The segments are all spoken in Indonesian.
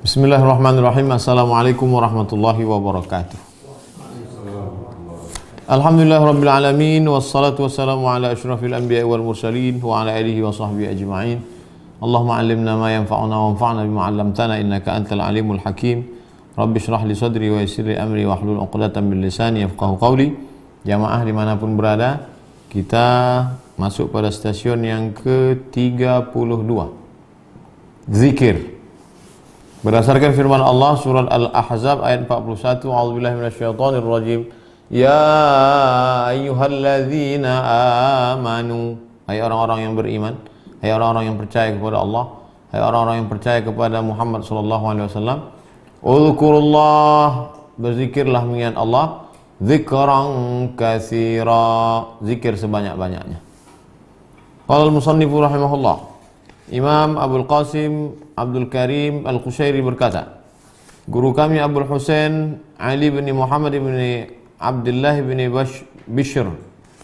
Bismillahirrahmanirrahim. Assalamualaikum warahmatullahi wabarakatuh. Alhamdulillahirabbil alamin wassalatu wassalamu ala asyrafil anbiya'i wal mursalin wa ala alihi wa sahbihi ajma'in. Allahumma 'allimna ma yanfa'una wanfa'na bima 'allamtana innaka antal alimul hakim. Rabbi shrah li sadri wa yassir li amri wahlul 'uqdatam min lisani yafqahu qawli. Jamaah dimanapun berada, kita masuk pada stasiun yang ke-32, zikir. Berdasarkan firman Allah surat Al-Ahzab ayat 41, a'udzubillahi minasyaitonir rajim. Ya ayyuhalladzina amanu, hai orang-orang yang beriman, hai orang-orang yang percaya kepada Allah, hai orang-orang yang percaya kepada Muhammad sallallahu alaihi wasallam. Uzkurullah, berzikirlah mengingat Allah, zikran katsira, zikir sebanyak-banyaknya. Qala al-musannifu rahimahullah, Imam Abul Qasim Abdul Karim Al-Qushairi berkata, guru kami Abul Husain Ali bin Muhammad bin Abdullah bin Bishr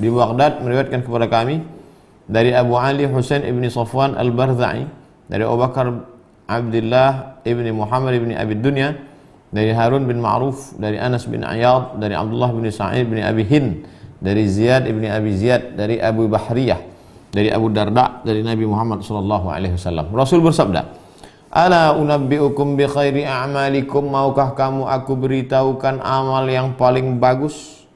di Baghdad meriwayatkan kepada kami dari Abu Ali Husain ibn Safwan Al-Barza'i, dari Abu Bakar Abdullah ibn Muhammad ibn Abi Dunya, dari Harun bin Ma'ruf, dari Anas bin Iyad, dari Abdullah bin Sa'id bin Abi Hind, dari Ziyad ibn Abi Ziyad, dari Abu Bahriyah, dari Abu Darda, dari Nabi Muhammad sallallahu alaihi wasallam. Rasul bersabda, "Ala unabbiukum bi khairi a'malikum, maukah kamu aku beritahukan amal yang paling bagus,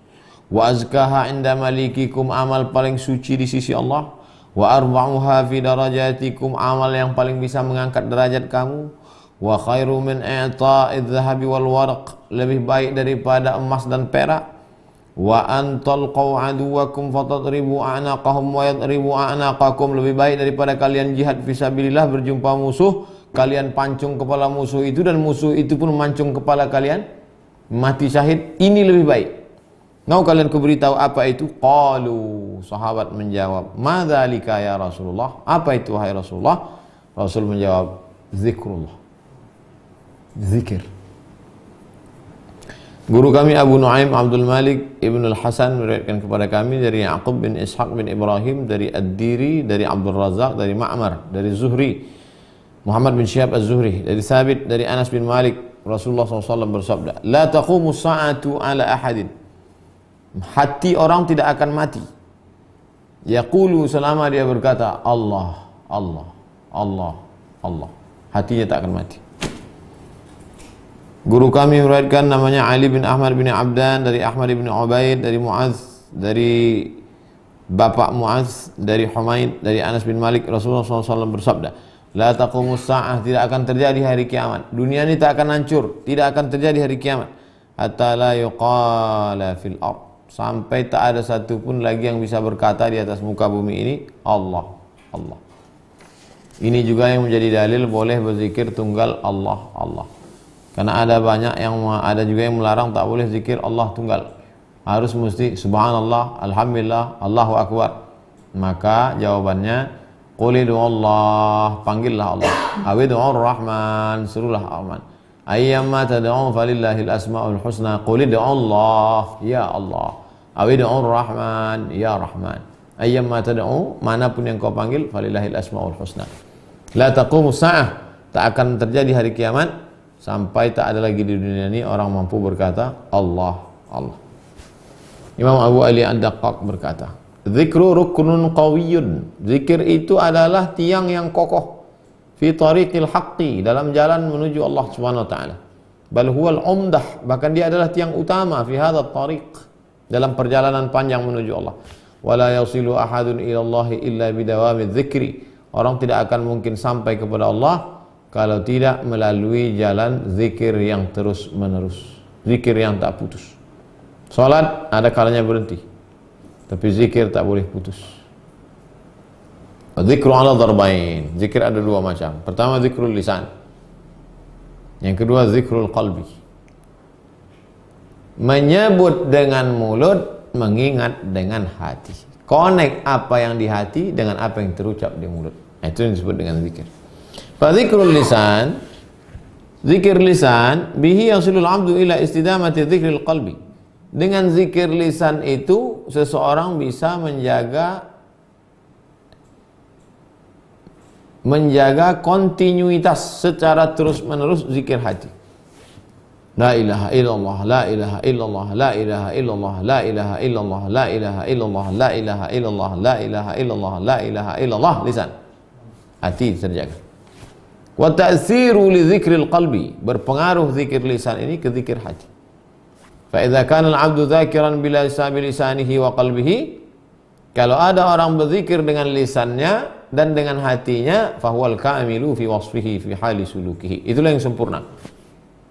wa azkaha 'inda malikikum, amal paling suci di sisi Allah, wa arba'uha fi darajatikum, amal yang paling bisa mengangkat derajat kamu, wa khairu min i'ta'idz dhahabi wal waraq, lebih baik daripada emas dan perak, wa antal aduwakum fatadribu a'naqahum wa yadribu a'naqakum, lebih baik daripada kalian jihad fisabilillah, berjumpa musuh, kalian pancung kepala musuh itu dan musuh itu pun mancung kepala kalian, mati syahid, ini lebih baik. Mau kalian kuberitahu apa itu? Qalu, sahabat menjawab, madzalika ya Rasulullah, apa itu wahai Rasulullah? Rasul menjawab, zikrullah, zikir. Guru kami Abu Nuaim Abdul Malik Ibn Al-Hasan meriwayatkan kepada kami dari Yaqub bin Ishaq bin Ibrahim, dari Ad-Diri, dari Abdul Razak, dari Ma'mar, dari Zuhri, Muhammad bin Syihab Az-Zuhri, dari Sabit, dari Anas bin Malik. Rasulullah SAW bersabda, la taqumu sa'atu ala ahadin, hati orang tidak akan mati, yaqulu, selama dia berkata Allah, Allah, Allah, Allah, hatinya tak akan mati. Guru kami meriwayatkan namanya Ali bin Ahmad bin Abdan, dari Ahmad bin Ubaid, dari Muaz, dari bapak Muaz, dari Humaid, dari Anas bin Malik. Rasulullah SAW bersabda, la taqumus sa'ah, tidak akan terjadi hari kiamat, dunia ini tak akan hancur, tidak akan terjadi hari kiamat, hatta la yuqala fil ard, sampai tak ada satu pun lagi yang bisa berkata di atas muka bumi ini Allah, Allah. Ini juga yang menjadi dalil boleh berzikir tunggal Allah, Allah. Karena ada banyak yang, ada juga yang melarang tak boleh zikir Allah tunggal, harus mesti subhanallah, alhamdulillah, Allahu akbar. Maka jawabannya, qul Allah, panggillah Allah, awid'ur rahman, serulah Rahman, ayyamma tad'u falillahil asmaul husna, qul Allah, ya Allah, awid'ur rahman, ya Rahman, ayyamma tad'u, manapun yang kau panggil, falillahil asmaul husna. La taqumus sa'ah, tak akan terjadi hari kiamat sampai tak ada lagi di dunia ini orang mampu berkata Allah, Allah. Imam Abu Ali Ad-Daqqaq berkata, zikru ruknun qawiyyun, zikir itu adalah tiang yang kokoh, fi tariqil haqqi, dalam jalan menuju Allah Subhanahu wa taala, bal huwal umdah, bahkan dia adalah tiang utama, fi hadzal tariq, dalam perjalanan panjang menuju Allah. Wala yasilu ahadun ila Allah illa bidawami dzikri, orang tidak akan mungkin sampai kepada Allah kalau tidak melalui jalan zikir yang terus menerus, zikir yang tak putus. Salat ada kalanya berhenti, tapi zikir tak boleh putus. Zikru ala darbain, zikir ada dua macam. Pertama zikrul lisan, yang kedua zikrul qalbi. Menyebut dengan mulut, mengingat dengan hati. Connect apa yang di hati dengan apa yang terucap di mulut. Itu yang disebut dengan zikir. Fadzikrul lisan, zikir lisan, bihi yasilul abdu ila istidamati dzikril qalbi. Dengan zikir lisan itu seseorang bisa menjaga menjaga kontinuitas secara terus-menerus zikir hati. La ilaha illallah, la ilaha illallah, la ilaha illallah, la ilaha illallah, la ilaha illallah, la ilaha illallah, la ilaha illallah, la ilaha illallah, lisan. Hati terjaga. Wa ta'thiru li dzikril qalbi, berpengaruh zikir lisan ini ke zikir hati. Fa idza kana al-'abdu dzakiran bilisanihi wa qalbihi, kalau ada orang berzikir dengan lisannya dan dengan hatinya, fahuwal kamilu fi wasfihi fi hali sulukihi. Itulah yang sempurna.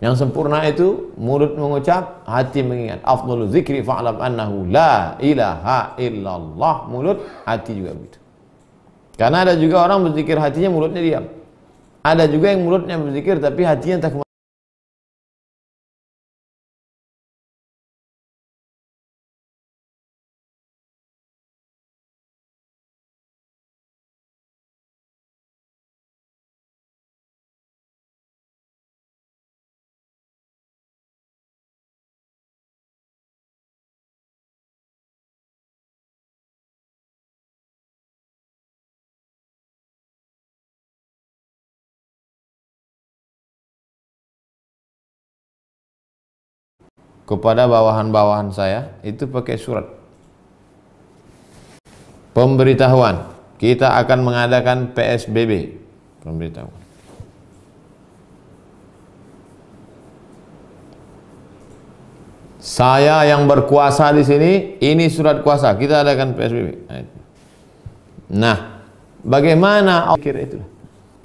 Yang sempurna itu mulut mengucap, hati mengingat. Afdhalu dzikri fa'lam annahu la ilaha illallah. Mulut, hati juga begitu. Karena ada juga orang berzikir hatinya mulutnya diam. Ada juga yang mulutnya berzikir tapi hatinya tak. Kepada bawahan-bawahan saya itu pakai surat pemberitahuan kita akan mengadakan PSBB, pemberitahuan. Saya yang berkuasa di sini, ini surat kuasa, kita adakan PSBB. Nah, bagaimana akhir itu?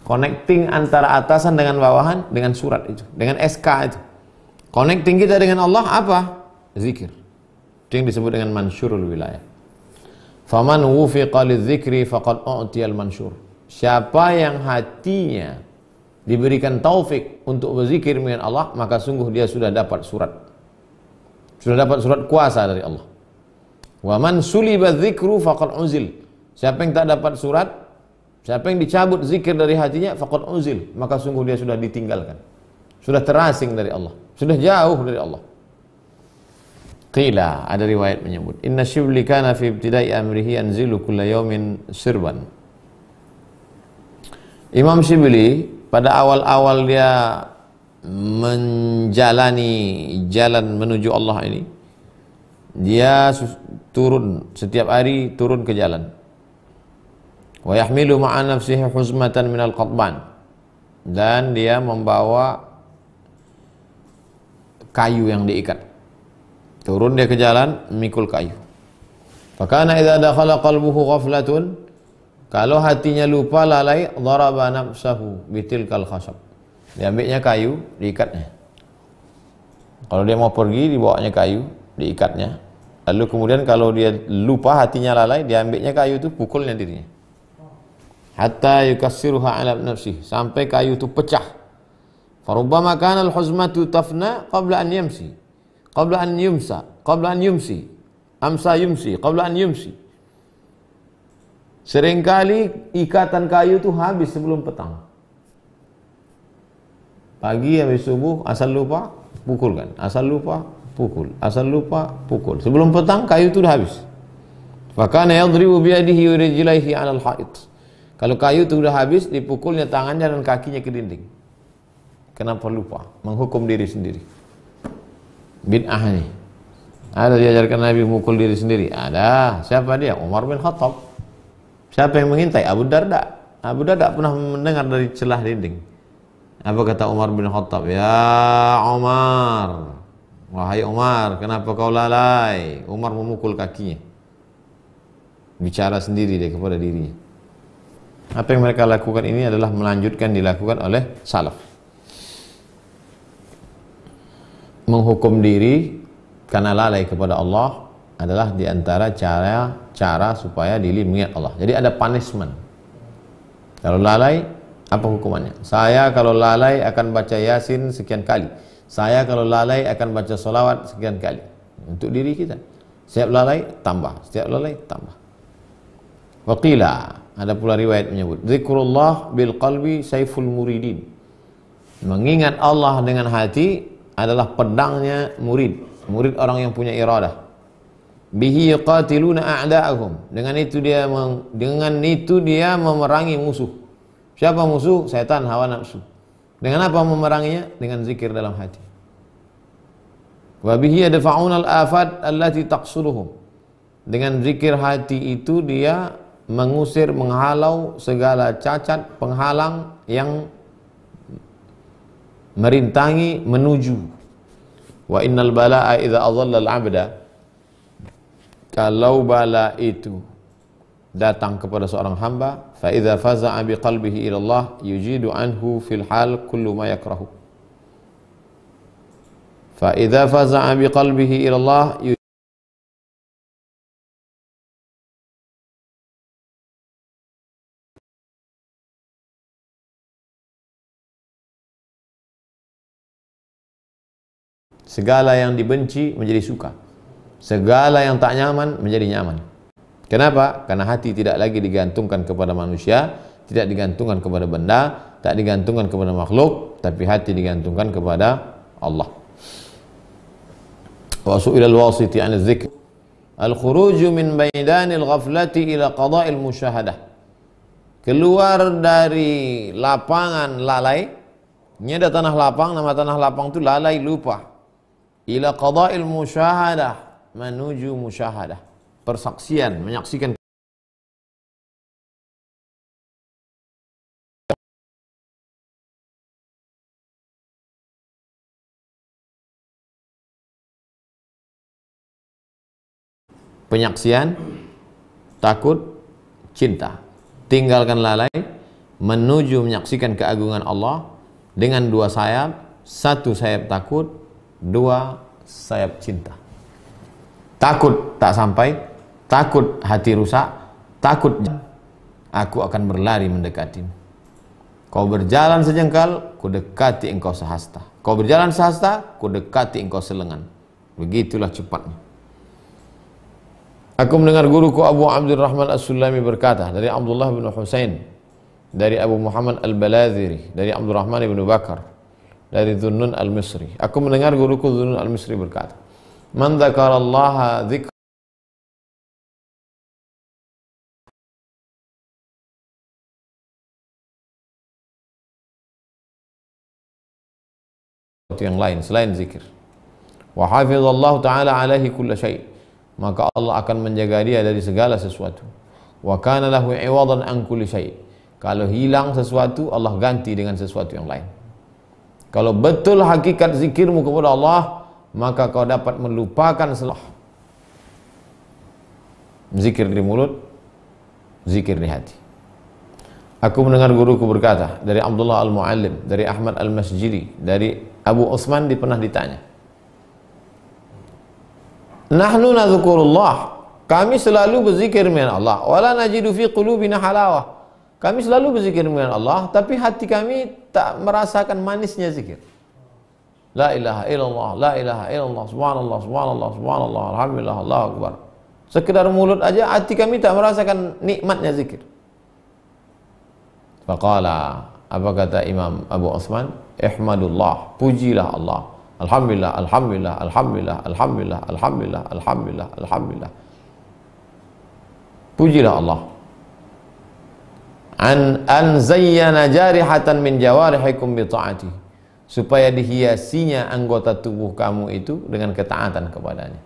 Connecting antara atasan dengan bawahan dengan surat itu, dengan SK itu. Connecting kita dengan Allah apa? Zikir. Itu yang disebut dengan mansyurul wilayah. Faman wufiqa lidzikri faqad u'tiyal mansyur. Siapa yang hatinya diberikan taufik untuk berzikir dengan Allah, maka sungguh dia sudah dapat surat. Sudah dapat surat kuasa dari Allah. Wa man suliba dzikru faqad uzil. Siapa yang tak dapat surat, siapa yang dicabut zikir dari hatinya, faqad uzil, maka sungguh dia sudah ditinggalkan. Sudah terasing dari Allah. Sudah jauh dari Allah. Qila, ada riwayat menyebut, inna syibli kana fi ibtida'i amrihi anzilu kulla yawmin sirban. Imam Syibli pada awal-awal dia menjalani jalan menuju Allah ini, dia turun setiap hari, turun ke jalan. Wa yahmilu ma'a nafsihi huzmatan minal qatban, dan dia membawa kayu yang diikat. Turun dia ke jalan, memikul kayu. Fakana idza dakhala qalbuhu ghaflatun, kalau hatinya lupa lalai, daraba nafsahu bitilkal khashab. Diambilnya kayu, diikatnya. Kalau dia mau pergi, dibawanya kayu, diikatnya. Lalu kemudian kalau dia lupa, hatinya lalai, diambilnya kayu itu, pukulnya dirinya. Hatta yukassiruha ala nafsihi, sampai kayu itu pecah. Farubbama kana al-huzmatu tafna qabla an yamsi, qabla an yumsa, qabla an yumsi, amsa yumsi, qabla an yumsi. Seringkali ikatan kayu itu habis sebelum petang. Pagi habis subuh, asal lupa, pukulkan. Asal lupa, pukul. Asal lupa, pukul. Sebelum petang kayu itu sudah habis. Fakana yadribu biyadihi wa rijlaihi 'ala al-ha'id. Kalau kayu itu sudah habis, dipukulnya tangannya dan kakinya ke dinding. Kenapa lupa? Menghukum diri sendiri. Bid'ah nih. Ada diajarkan Nabi mukul diri sendiri? Ada. Siapa dia? Umar bin Khattab. Siapa yang mengintai? Abu Darda. Abu Darda pernah mendengar dari celah dinding. Apa kata Umar bin Khattab? Ya Umar, wahai Umar, kenapa kau lalai? Umar memukul kakinya. Bicara sendiri dia kepada dirinya. Apa yang mereka lakukan ini adalah melanjutkan dilakukan oleh salaf. Menghukum diri karena lalai kepada Allah adalah diantara cara supaya diri mengingat Allah. Jadi ada punishment. Kalau lalai, apa hukumannya? Saya kalau lalai akan baca Yasin sekian kali. Saya kalau lalai akan baca sholawat sekian kali. Untuk diri kita. Setiap lalai, tambah. Setiap lalai, tambah. Waqila, ada pula riwayat menyebut, zikrullah bil qalbi saiful muridin. Mengingat Allah dengan hati adalah pedangnya murid. Murid orang yang punya iradah. Bihi yuqatiluna a'da'ahum. Dengan itu dia memerangi musuh. Siapa musuh? Setan, hawa nafsu. Dengan apa memeranginya? Dengan zikir dalam hati. Wa bihi yadfa'una al-afat allati taqsuruhum. Dengan zikir hati itu dia mengusir, menghalau segala cacat, penghalang yang merintangi menuju. Wa innal bala'a idza adhalla al-'abda, kalau bala itu datang kepada seorang hamba, fa idza faza'a biqalbihi ila Allah yujidu anhu fil hal kullu ma yakrahu. Fa idza faza'a biqalbihi ila Allah, segala yang dibenci menjadi suka, segala yang tak nyaman menjadi nyaman. Kenapa? Karena hati tidak lagi digantungkan kepada manusia, tidak digantungkan kepada benda, tak digantungkan kepada makhluk, tapi hati digantungkan kepada Allah. Wa su'ila al-wasiti 'an adh-dhikr al-khuruju min maidanil ghaflati ila qada'il musyahadah. Keluar dari lapangan lalai. Ini ada tanah lapang, nama tanah lapang itu lalai, lupa. Ila qada'il musyahadah, menuju musyahadah, persaksian, menyaksikan penyaksian, takut, cinta. Tinggalkan lalai, menuju menyaksikan keagungan Allah dengan dua sayap, satu sayap takut, dua sayap cinta. Takut tak sampai, takut hati rusak, takut aku akan berlari mendekatimu. Kau berjalan sejengkal, ku dekati engkau sehasta. Kau berjalan sehasta, ku dekati engkau selengan. Begitulah cepatnya. Aku mendengar guruku Abu Abdurrahman As-Sulami berkata, dari Abdullah bin Husain, dari Abu Muhammad Al-Baladhiri, dari Abdurrahman bin Bakar, dari Dhunnun Al-Misri. Aku mendengar guruku Dhunnun Al-Misri berkata, man dzakarallaha dzikra yang lain selain zikir, wa hafizallahu ta'ala alaihi kulla syai', maka Allah akan menjaga dia dari segala sesuatu. Wa kana lahu 'iwadan an kulli syai', kalau hilang sesuatu Allah ganti dengan sesuatu yang lain. Kalau betul hakikat zikirmu kepada Allah, maka kau dapat melupakan selah. Zikir di mulut, zikir di hati. Aku mendengar guruku berkata, dari Abdullah Al-Muallim, dari Ahmad Al-Masjidi, dari Abu Utsman pernah ditanya, nahnu nadzukurullah, kami selalu berzikir dengan Allah, wala najidu fi qulubina halawah, kami selalu berzikir dengan Allah, tapi hati kami tak merasakan manisnya zikir. La ilaha illallah, la ilaha illallah, subhanallah, subhanallah, subhanallah, alhamdulillah, Allahu akbar. Sekedar mulut aja, hati kami tak merasakan nikmatnya zikir. Faqala, apa kata Imam Abu Utsman? Ihmadullah, pujilah Allah. Alhamdulillah, alhamdulillah, alhamdulillah, alhamdulillah, alhamdulillah, alhamdulillah, alhamdulillah. Pujilah Allah. An zayyana jarihatan min jawarihikum bi ta'ati, supaya dihiasinya anggota tubuh kamu itu dengan ketaatan kepadanya.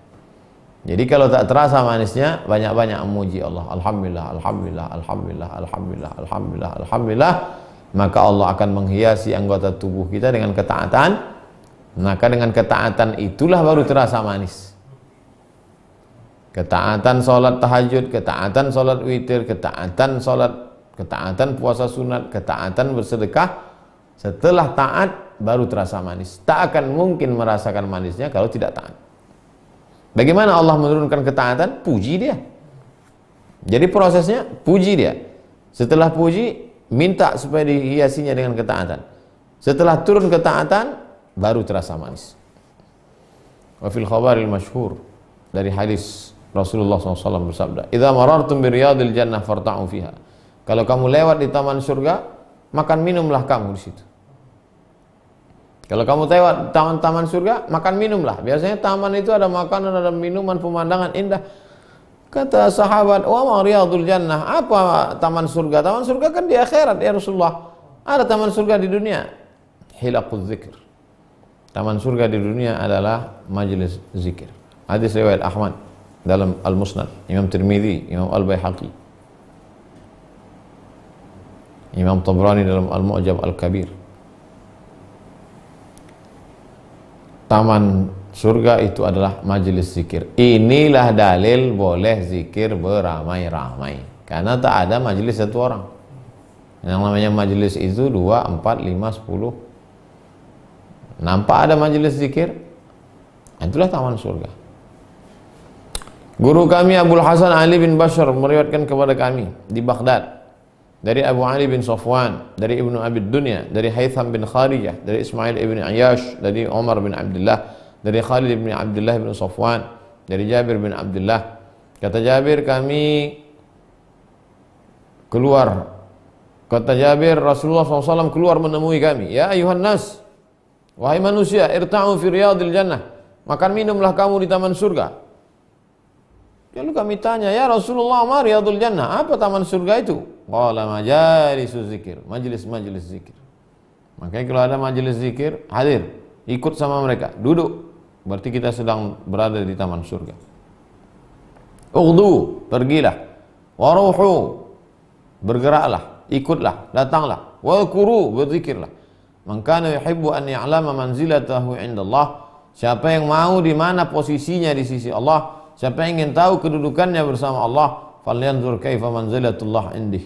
Jadi kalau tak terasa manisnya, banyak-banyak memuji Allah. Alhamdulillah, alhamdulillah, alhamdulillah, alhamdulillah, alhamdulillah, alhamdulillah. Maka Allah akan menghiasi anggota tubuh kita dengan ketaatan. Maka dengan ketaatan itulah baru terasa manis. Ketaatan sholat tahajud, ketaatan sholat witir, ketaatan sholat, ketaatan puasa sunat, ketaatan bersedekah. Setelah taat baru terasa manis. Tak akan mungkin merasakan manisnya kalau tidak taat. Bagaimana Allah menurunkan ketaatan? Puji dia. Jadi prosesnya puji dia. Setelah puji, minta supaya dihiasinya dengan ketaatan. Setelah turun ketaatan, baru terasa manis. Wa fil khabaril masyhur, dari hadis Rasulullah SAW bersabda, "Idza marartum bi riyadil jannah farta'u fiha." Kalau kamu lewat di taman surga, makan minumlah kamu di situ. Kalau kamu lewat taman surga, makan minumlah. Biasanya taman itu ada makanan, ada minuman, pemandangan indah. Kata sahabat, wa ma riyadul jannah, apa taman surga? Taman surga kan di akhirat ya Rasulullah. Ada taman surga di dunia. Hilaquz zikr. Taman surga di dunia adalah majelis zikir. Hadis riwayat Ahmad dalam Al-Musnad, Imam Tirmidzi, Imam Al-Baihaqi, Imam Tabrani dalam Al-Mu'jam Al-Kabir. Taman surga itu adalah majelis zikir. Inilah dalil boleh zikir beramai-ramai. Karena tak ada majelis satu orang. Yang namanya majelis itu 2, 4, 5, 10. Nampak ada majelis zikir? Itulah taman surga. Guru kami Abul Hasan Ali bin Bashar meriwayatkan kepada kami di Baghdad dari Abu Ali bin Safwan, dari Ibnu Abi Dunya, dari Haytham bin Kharijah, dari Ismail ibn Ayyash, dari Umar bin Abdullah, dari Khalid bin Abdullah bin Safwan, dari Jabir bin Abdullah. Kata Jabir, kami keluar. Kata Jabir, Rasulullah SAW keluar menemui kami. Ya ayuhan nas, wahai manusia, irta'u fi riyadil jannah, makan minumlah kamu di taman surga. Lalu kami tanya, ya Rasulullah, ma riyadul jannah, apa taman surga itu? Qala majalisu zikir, majelis-majelis zikir. Makanya kalau ada majelis zikir, hadir, ikut sama mereka, duduk, berarti kita sedang berada di taman surga. Ughdu, pergilah. Waruhu, bergeraklah, ikutlah, datanglah. Wadhkuru, berzikirlah. Man kana yuhibbu an ya'lama manzilatahu 'inda Allah, siapa yang mau di mana posisinya di sisi Allah, siapa yang ingin tahu kedudukannya bersama Allah, falyanzur kaifa manzilatullah indih.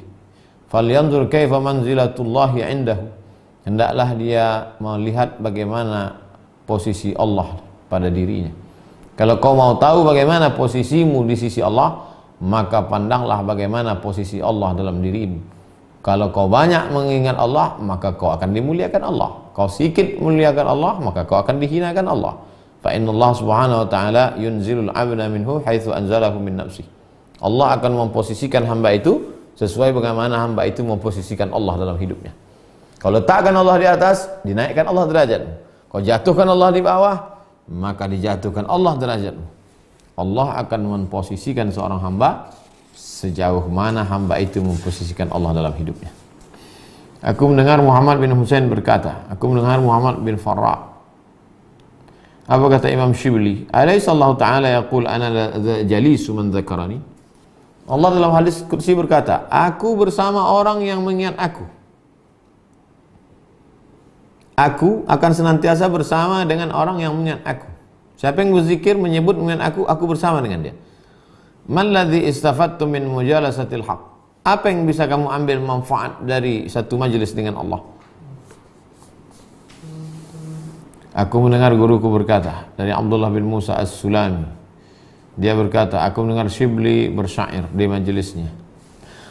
Falyanzur kaifa manzilatullah indahu. Hendaklah dia melihat bagaimana posisi Allah pada dirinya. Kalau kau mau tahu bagaimana posisimu di sisi Allah, maka pandanglah bagaimana posisi Allah dalam dirimu. Kalau kau banyak mengingat Allah, maka kau akan dimuliakan Allah. Kau sedikit memuliakan Allah, maka kau akan dihinakan Allah. Fa inna Allah subhanahu wa ta'ala yunzilul abda minhu haitsu anzalahu min nafsih. Allah akan memposisikan hamba itu sesuai bagaimana hamba itu memposisikan Allah dalam hidupnya. Kalau letakkan Allah di atas, dinaikkan Allah derajatmu. Kau jatuhkan Allah di bawah, maka dijatuhkan Allah derajatmu. Allah akan memposisikan seorang hamba sejauh mana hamba itu memposisikan Allah dalam hidupnya. Aku mendengar Muhammad bin Husain berkata, aku mendengar Muhammad bin Farra. Apa kata Imam Shibli? Alaysa Allah Ta'ala yaqul ana jalisu man dzakarani? Allah dalam hadis qudsi berkata, aku bersama orang yang mengingat aku. Aku akan senantiasa bersama dengan orang yang mengingat aku. Siapa yang berzikir menyebut mengingat aku bersama dengan dia. Man ladzi istafattu min mujalasatil haq? Apa yang bisa kamu ambil manfaat dari satu majelis dengan Allah? Aku mendengar guruku berkata dari Abdullah bin Musa As-Sulami. Dia berkata, aku mendengar Shibli bersyair di majelisnya.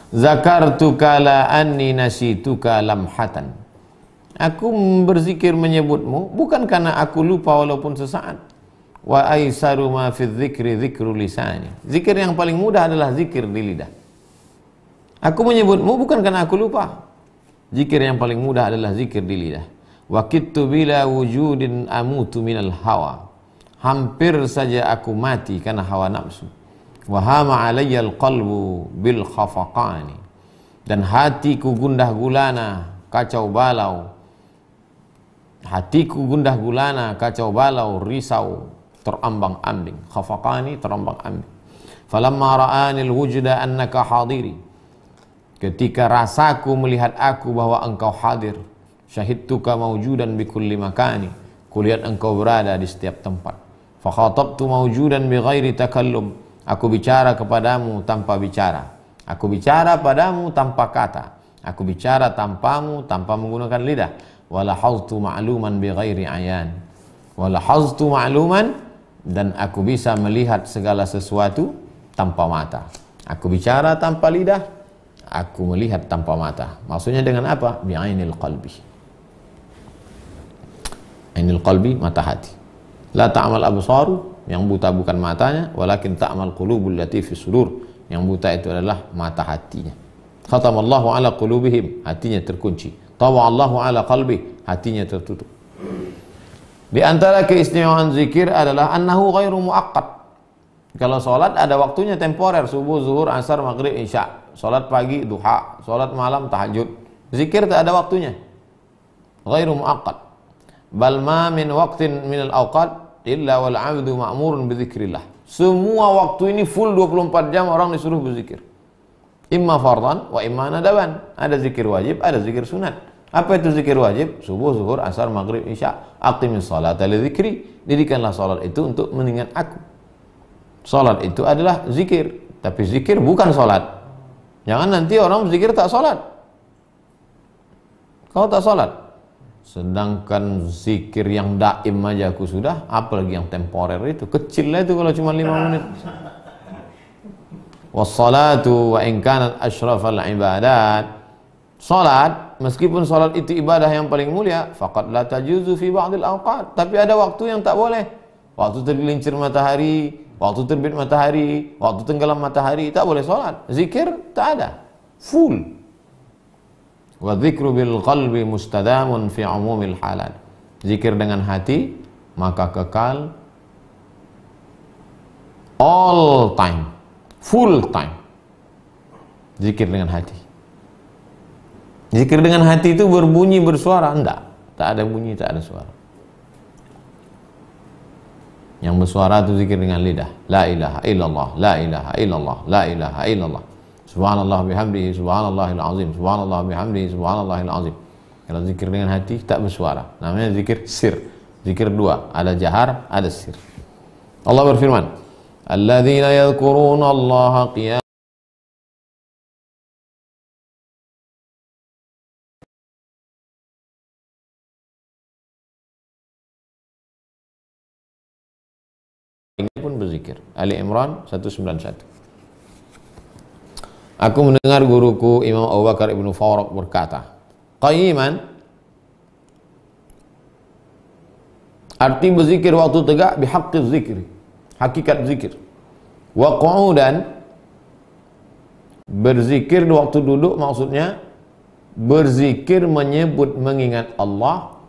Zakartuka la anni nasituka lamhatan. Aku berzikir menyebutmu bukan karena aku lupa walaupun sesaat. Wa aisaru ma fi dzikri dzikru lisani. Zikir yang paling mudah adalah zikir di lidah. Aku menyebutmu bukan karena aku lupa. Zikir yang paling mudah adalah zikir di lidah. Wa kittu bila wujudin amutu minal hawa. Hampir saja aku mati karena hawa nafsu. Wa hama alayya alqalbu bil khafaqani. Dan hatiku gundah gulana, kacau balau. Hatiku gundah gulana, kacau balau, risau, terambang-ambing. Khafaqani, terambang-ambing. Falamma ra'ani alwujda annaka hadiri. Ketika rasaku melihat aku bahwa engkau hadir. Syahidtuka mawjudan bikulli makani. Kulihat engkau berada di setiap tempat. Fakhatabtu mawjudan bighairi takallum. Aku bicara kepadamu tanpa bicara. Aku bicara padamu tanpa kata. Aku bicara tanpamu tanpa menggunakan lidah. Walahaztu ma'luman bighairi ayan. Walahaztu ma'luman, dan aku bisa melihat segala sesuatu tanpa mata. Aku bicara tanpa lidah, aku melihat tanpa mata. Maksudnya dengan apa? Bi'ainil qalbi. Ainil qalbi, mata hati. La ta'mal absaru, yang buta bukan matanya, walakin ta'mal qulubul lati fi sudur, yang buta itu adalah mata hatinya. Khatamallahu ala qulubihim, hatinya terkunci. Tawa'allahu ala qalbi, hatinya tertutup. Di antara keistimewaan zikir adalah annahu ghairu muaqqat. Kalau sholat ada waktunya temporer, subuh, zuhur, asar, maghrib, isya. Sholat pagi, duha. Sholat malam, tahajud. Zikir tak ada waktunya. Ghairu muaqqat. Bal ma min waqtin min al-awqat illa wal 'abdu ma'murun bi dzikrillah. Semua waktu ini full 24 jam orang disuruh berzikir. Imma fardhan wa imma nadaban. Ada zikir wajib, ada zikir sunat. Apa itu zikir wajib? Subuh, zuhur, asar, maghrib, isya. Aqimis salata li dzikri. Dirikanlah salat itu untuk mengingat aku. Salat itu adalah zikir, tapi zikir bukan salat. Jangan nanti orang berzikir tak salat. Kau tak salat. Sedangkan zikir yang daim aja aku sudah, apalagi yang temporer itu. Kecil lah itu kalau cuma 5 menit. Wassalatu wa in kanat asyrafal ibadat. Salat, meskipun salat itu ibadah yang paling mulia, faqad la tajuzu fi ba'dil awqat. Tapi ada waktu yang tak boleh. Waktu tergelincir matahari, waktu terbit matahari, waktu tenggelam matahari, tak boleh salat. Zikir tak ada. Full. Wa dzikru bil qalbi mustadamun fi umumil halat. Zikir dengan hati maka kekal all time, full time. Zikir dengan hati. Zikir dengan hati itu berbunyi bersuara? Enggak, tak ada bunyi, tak ada suara. Yang bersuara itu zikir dengan lidah. La ilaha illallah, la ilaha illallah, la ilaha illallah. Subhanallah bihamdihi, subhanallahil azim, subhanallah bihamdihi, subhanallahil azim. Kalau zikir dengan hati tak bersuara, namanya zikir sir. Zikir dua, ada jahar, ada sir. Allah berfirman, alladzina yadhkuruna Allaha qiyaman pun berzikir. Ali Imran 191. Aku mendengar guruku Imam Abu Bakar Ibnu Faraq berkata, qayiman, arti berzikir waktu tegak, bihaqqi zikri, hakikat zikir. Wa qu'udan, berzikir di waktu duduk, maksudnya berzikir menyebut mengingat Allah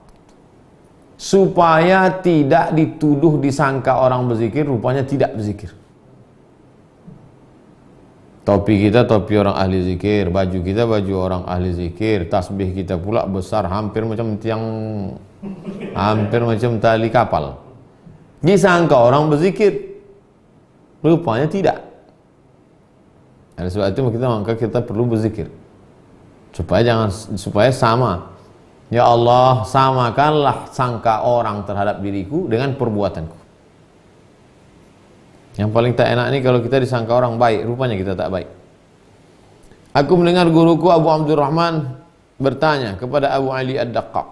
supaya tidak dituduh disangka orang berzikir rupanya tidak berzikir. Topi kita topi orang ahli zikir, baju kita baju orang ahli zikir, tasbih kita pula besar hampir macam tiang, hampir macam tali kapal. Disangka orang berzikir, rupanya tidak. Oleh sebab itu maka kita perlu berzikir supaya sama. Ya Allah, samakanlah sangka orang terhadap diriku dengan perbuatanku. Yang paling tak enak ini kalau kita disangka orang baik, rupanya kita tak baik. Aku mendengar guruku Abu Abdurrahman bertanya kepada Abu Ali Ad-Daqqaq,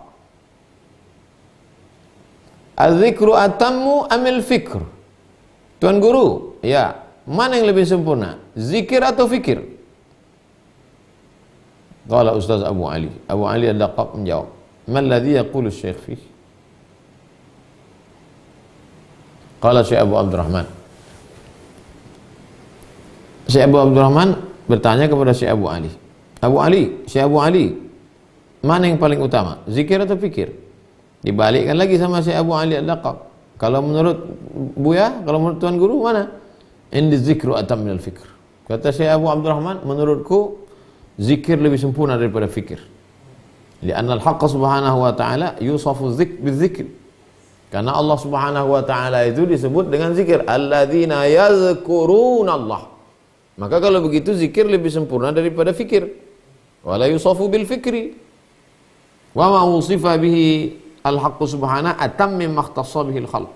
az-zikru atammu amil fikr? Tuan guru, ya, mana yang lebih sempurna? Zikir atau fikir? Qala Ustaz Abu Ali Ad-Daqqaq menjawab, "Ma alladhi yaqulu asy-syaikh fi?" Qala Syekh Abu Abdurrahman. Syekh Abu Abdurrahman bertanya kepada Syekh Abu Ali. Syekh Abu Ali, mana yang paling utama? Zikir atau fikir? Dibalikkan lagi sama Syekh Abu Ali Ad-Daqqaq. Kalau menurut Buya, kalau menurut Tuan Guru mana? Indi zikru atam minal fikr. Kata Syekh Abu Abdurrahman, menurutku zikir lebih sempurna daripada fikir. Lianna al-haqqa subhanahu wa ta'ala yusafu bizikr. Karena Allah subhanahu wa ta'ala itu disebut dengan zikir. Alladzina yazkuruna Allah. Maka kalau begitu zikir lebih sempurna daripada fikir. Wala yusafu bil fikri. Wa ma wusifa bihi al-haqqu subhanahu atam mimma ikhtassa bihi al-khalq.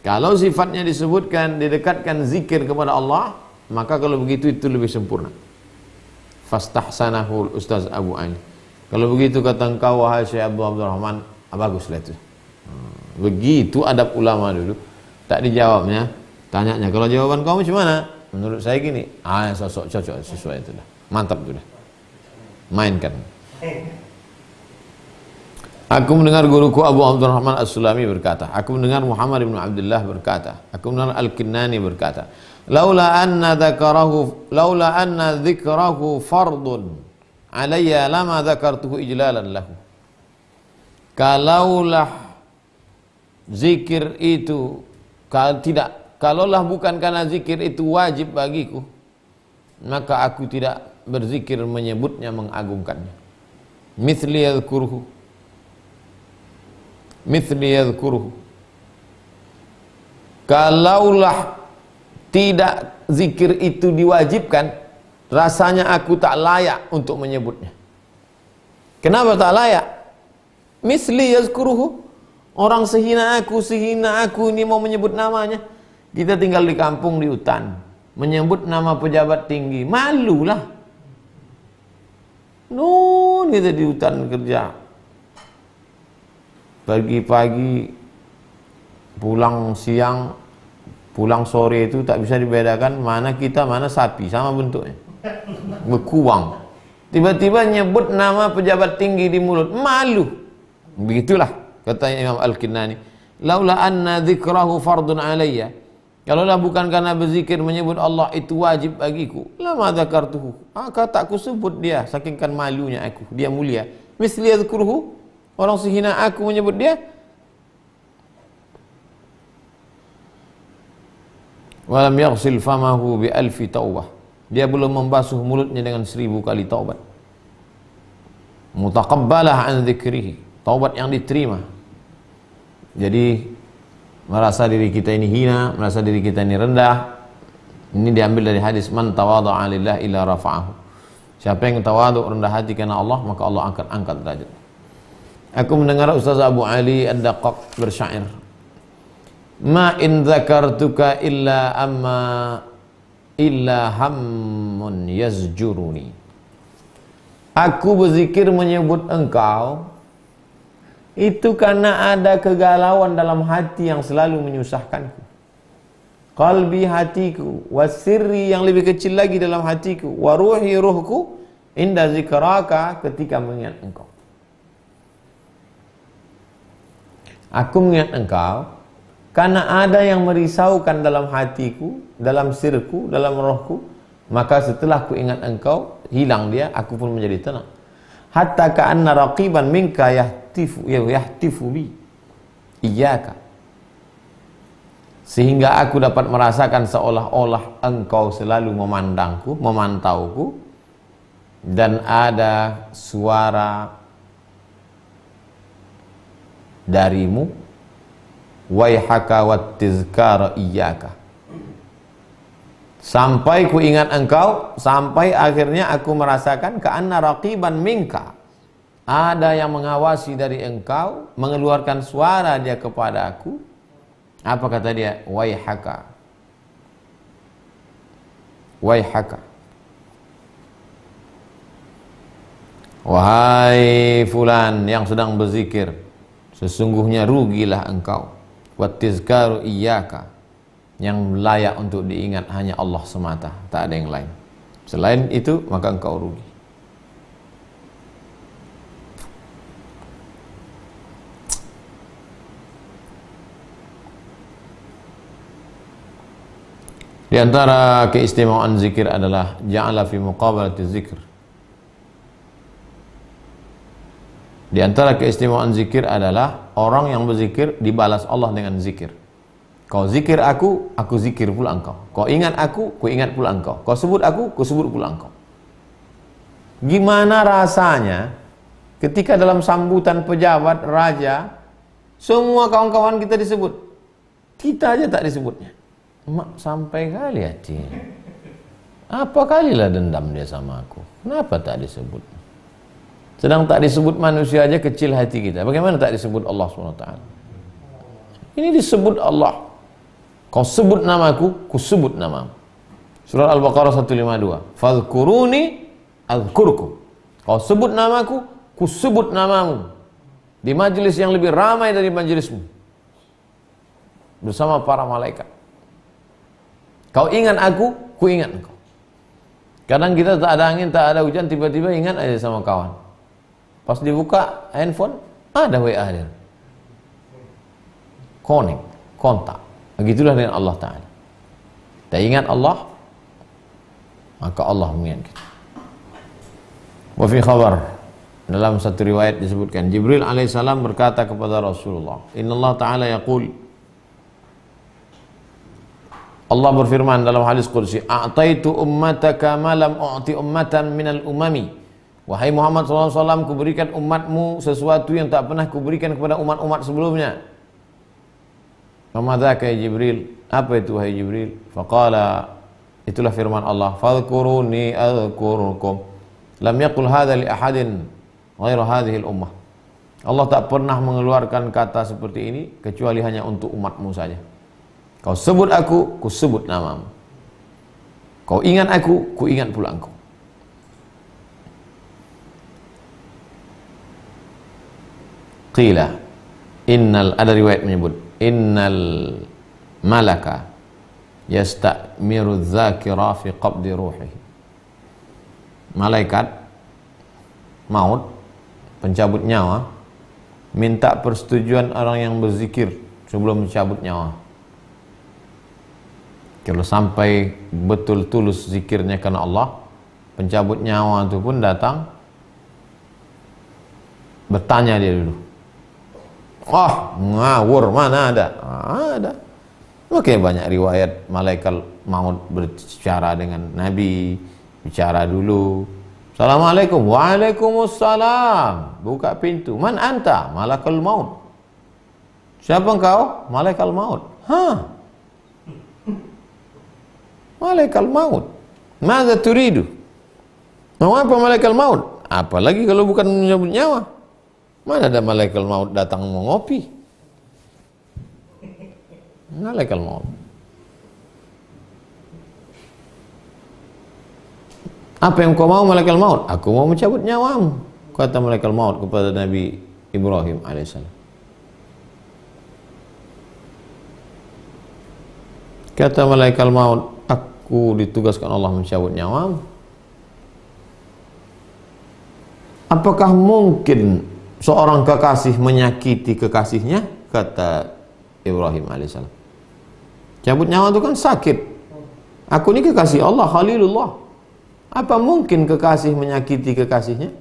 Kalau sifatnya disebutkan, didekatkan zikir kepada Allah, maka kalau begitu itu lebih sempurna. Fastahsanahu Ustaz Abu Ali. Kalau begitu kata engkau wahai Syekh Abu Abdurrahman, baguslah itu. Begitu adab ulama dulu. Tak dijawabnya, tanyanya, kalau jawaban kamu macam mana? Menurut saya gini. Sosok cocok sesuai itu dah. Mantap itu dah. Mainkan. Aku mendengar guruku Abu Abdurrahman As-Sulami berkata, aku mendengar Muhammad bin Abdullah berkata, aku mendengar Al-Kinnani berkata, laula anna dzikrahu fardun alayya lama dzakartuhu ijlalan lahu. Kalaulah zikir itu kalaulah bukan karena zikir itu wajib bagiku, maka aku tidak berzikir menyebutnya, mengagungkannya. Mithli yadhkuruhu, mithli yadhkuruhu. Kalaulah tidak zikir itu diwajibkan, rasanya aku tak layak untuk menyebutnya. Kenapa tak layak? Misli yazkuruhu, orang sehina aku ini mau menyebut namanya. Kita tinggal di kampung, di hutan, menyebut nama pejabat tinggi, malulah. Nun kita di hutan kerja, pagi-pagi pulang siang, pulang sore itu tak bisa dibedakan mana kita mana sapi, sama bentuknya, berkuang. Tiba-tiba nyebut nama pejabat tinggi di mulut, malu. Begitulah kata Imam Al-Kinani, laula anna dzikrahu fardun alayya, kalaulah bukan karena berzikir menyebut Allah itu wajib bagiku, lama dzakartuhu, maka tak kusebut dia, saking kan malunya aku, dia mulia. Misli yadhkuruhu, orang sehina aku menyebut dia. Walam yaghsil famahu bi alfi taubah, dia belum membasuh mulutnya dengan 1000 kali taubat. Mutaqabbalah an dzikrihi, taubat yang diterima. Jadi merasa diri kita ini hina, merasa diri kita ini rendah, ini diambil dari hadis man tawadha'a lillah illa rafa'ahu. Siapa yang tawadhu, rendah hati karena Allah, maka Allah akan angkat derajat. Aku mendengar Ustaz Abu Ali Ad-Daqqaq bersyair, ma in dzakartuka illa hammun yazjuruni. Aku berzikir menyebut engkau itu karena ada kegalauan dalam hati yang selalu menyusahkanku. Qalbi, hatiku, wasirri, yang lebih kecil lagi dalam hatiku, wa ruhi, ruhku, inda zikraka, ketika mengingat engkau. Aku mengingat engkau karena ada yang merisaukan dalam hatiku, dalam sirku, dalam rohku, maka setelah ku ingat engkau, hilang dia, aku pun menjadi tenang. Hatta ka'anna raqiban minka yahtifu bi iyyaka, sehingga aku dapat merasakan seolah-olah engkau selalu memandangku, memantauku, dan ada suara darimu, waihaka wattizkara iyyaka, sampai ku ingat engkau, sampai akhirnya aku merasakan ka'anna raqiban minka, ada yang mengawasi dari engkau, mengeluarkan suara dia kepada aku. Apa kata dia? Waihaka, waihaka, wahai fulan yang sedang berzikir, sesungguhnya rugilah engkau. Wattizkaru iyyaka, yang layak untuk diingat hanya Allah semata, tak ada yang lain. Selain itu maka engkau rugi. Di antara keistimewaan zikir adalah ja'ala fi muqabalati zikr. Di antara keistimewaan zikir adalah orang yang berzikir dibalas Allah dengan zikir. Kau zikir aku zikir pula engkau. Kau ingat aku ingat pula engkau. Kau sebut aku sebut pula engkau. Gimana rasanya ketika dalam sambutan pejabat, raja, semua kawan-kawan kita disebut, kita aja tak disebutnya. Mak, sampai kali hati. Apa kalilah dendam dia sama aku? Kenapa tak disebut? Sedang tak disebut manusia aja kecil hati kita. Bagaimana tak disebut Allah SWT? Ini disebut Allah. Kau sebut namaku, ku sebut namamu. Surah Al-Baqarah 152. Fadhkuruni adzkurkum. Kau sebut namaku, ku sebut namamu. Di majelis yang lebih ramai dari majelismu, bersama para malaikat. Kau ingat aku, ku ingat engkau. Kadang kita tak ada angin, tak ada hujan, tiba-tiba ingat aja sama kawan. Pas dibuka handphone, ada WA dia. Connect, kontak. Begitulah dengan Allah Ta'ala. Kita ingat Allah, maka Allah mengingat kita. Wa fi khabar, dalam satu riwayat disebutkan, Jibril alaihissalam berkata kepada Rasulullah, Inna Allah Ta'ala yaqul, Allah berfirman dalam hadis qudsi, "A'taitu ummataka ma lam u'ti ummatan minal umami." Wahai Muhammad SAW, kuberikan umatmu sesuatu yang tak pernah kuberikan kepada umat-umat sebelumnya. Mamadzaka ya Jibril? Apa itu wahai Jibril? Faqala, itulah firman Allah, "Fadhkuruni adhkurukum." Lam yaqul hadza li ahadin ghairu hadhihi al-ummah. Allah tak pernah mengeluarkan kata seperti ini kecuali hanya untuk umatmu saja. Kau sebut aku, ku sebut namamu. Kau ingat aku, ku ingat pula engkau. Qila, ada riwayat menyebut, innal malaka yasta'miru dzakira fi qabdi ruhihi. Malaikat maut, pencabut nyawa, minta persetujuan orang yang berzikir sebelum mencabut nyawa. Kalau sampai betul tulus zikirnya karena Allah, pencabut nyawa itu pun datang bertanya dia dulu. Ngawur, mana ada? Ada. Makanya banyak riwayat malaikat maut berbicara dengan Nabi, bicara dulu. Assalamualaikum. Waalaikumsalam. Buka pintu. Man anta? Malakul maut. Siapa engkau? Malaikat maut. Malaikat maut. Mada turidu? Mau apa malaikat maut? Apalagi kalau bukan menyebut nyawa. Mana ada malaikat maut datang mau ngopi? Malaikat maut. Apa yang kau mau malaikat maut? Aku mau mencabut nyawamu, kata malaikat maut kepada Nabi Ibrahim alaihissalam. Kata malaikat maut, aku ditugaskan Allah mencabut nyawamu. Apakah mungkin seorang kekasih menyakiti kekasihnya? Kata Ibrahim alaihissalam. Cabut nyawa itu kan sakit. Aku ini kekasih Allah, Khalilullah. Apa mungkin kekasih menyakiti kekasihnya?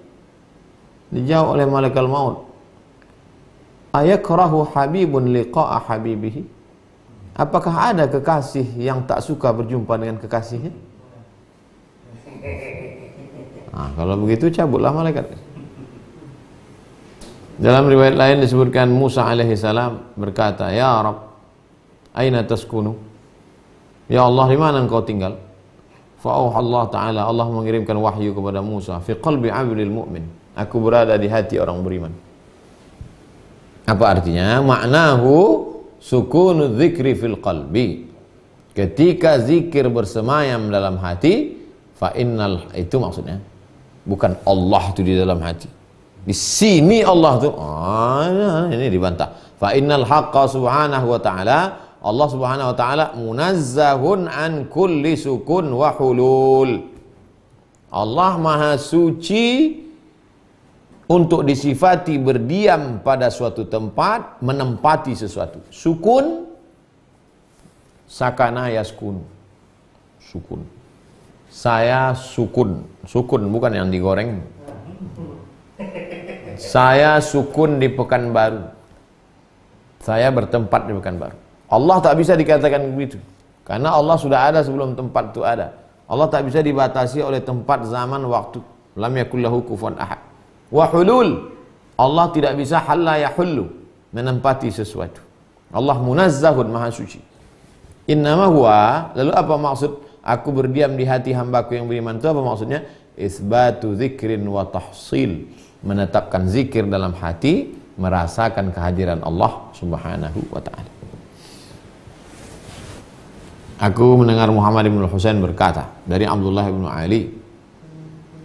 Dijawab oleh malaikat maut, ayakrahu habibun liqa'a habibihi? Apakah ada kekasih yang tak suka berjumpa dengan kekasihnya? Kalau begitu cabutlah malaikat. Dalam riwayat lain disebutkan Musa alaihissalam berkata, "Ya Rabb, aina taskunu?" Ya Allah, di mana engkau tinggal? Allah Ta'ala, Allah mengirimkan wahyu kepada Musa, fi qalbi 'abdil mu'min. Aku berada di hati orang beriman. Apa artinya? Maknahu sukunu dzikri fil qalbi. Ketika zikir bersemayam dalam hati, fa innal, itu maksudnya. Bukan Allah itu di dalam hati. Di sini Allah tuh, ini dibantah. Fa innal haqqa subhanahu wa ta'ala, Allah subhanahu wa ta'ala munazzahun an kulli sukun wa hulul. Allah maha suci untuk disifati berdiam pada suatu tempat, menempati sesuatu. Sukun, sakana yaskun. Sukun. Saya sukun. Sukun bukan yang digoreng. Saya sukun di Pekanbaru. Saya bertempat di Pekanbaru. Allah tak bisa dikatakan begitu, karena Allah sudah ada sebelum tempat itu ada. Allah tak bisa dibatasi oleh tempat, zaman, waktu. Lam yakul lahu kufuwan ahad. Wa hulul, Allah tidak bisa halla yahullu, menempati sesuatu. Allah munazzahun, maha suci. Innama huwa, lalu apa maksud aku berdiam di hati hambaku yang beriman itu apa maksudnya? Isbatu dzikrin wa tahsil, menetapkan zikir dalam hati, merasakan kehadiran Allah subhanahu wa ta'ala. Aku mendengar Muhammad bin Husain berkata dari Abdullah bin Ali.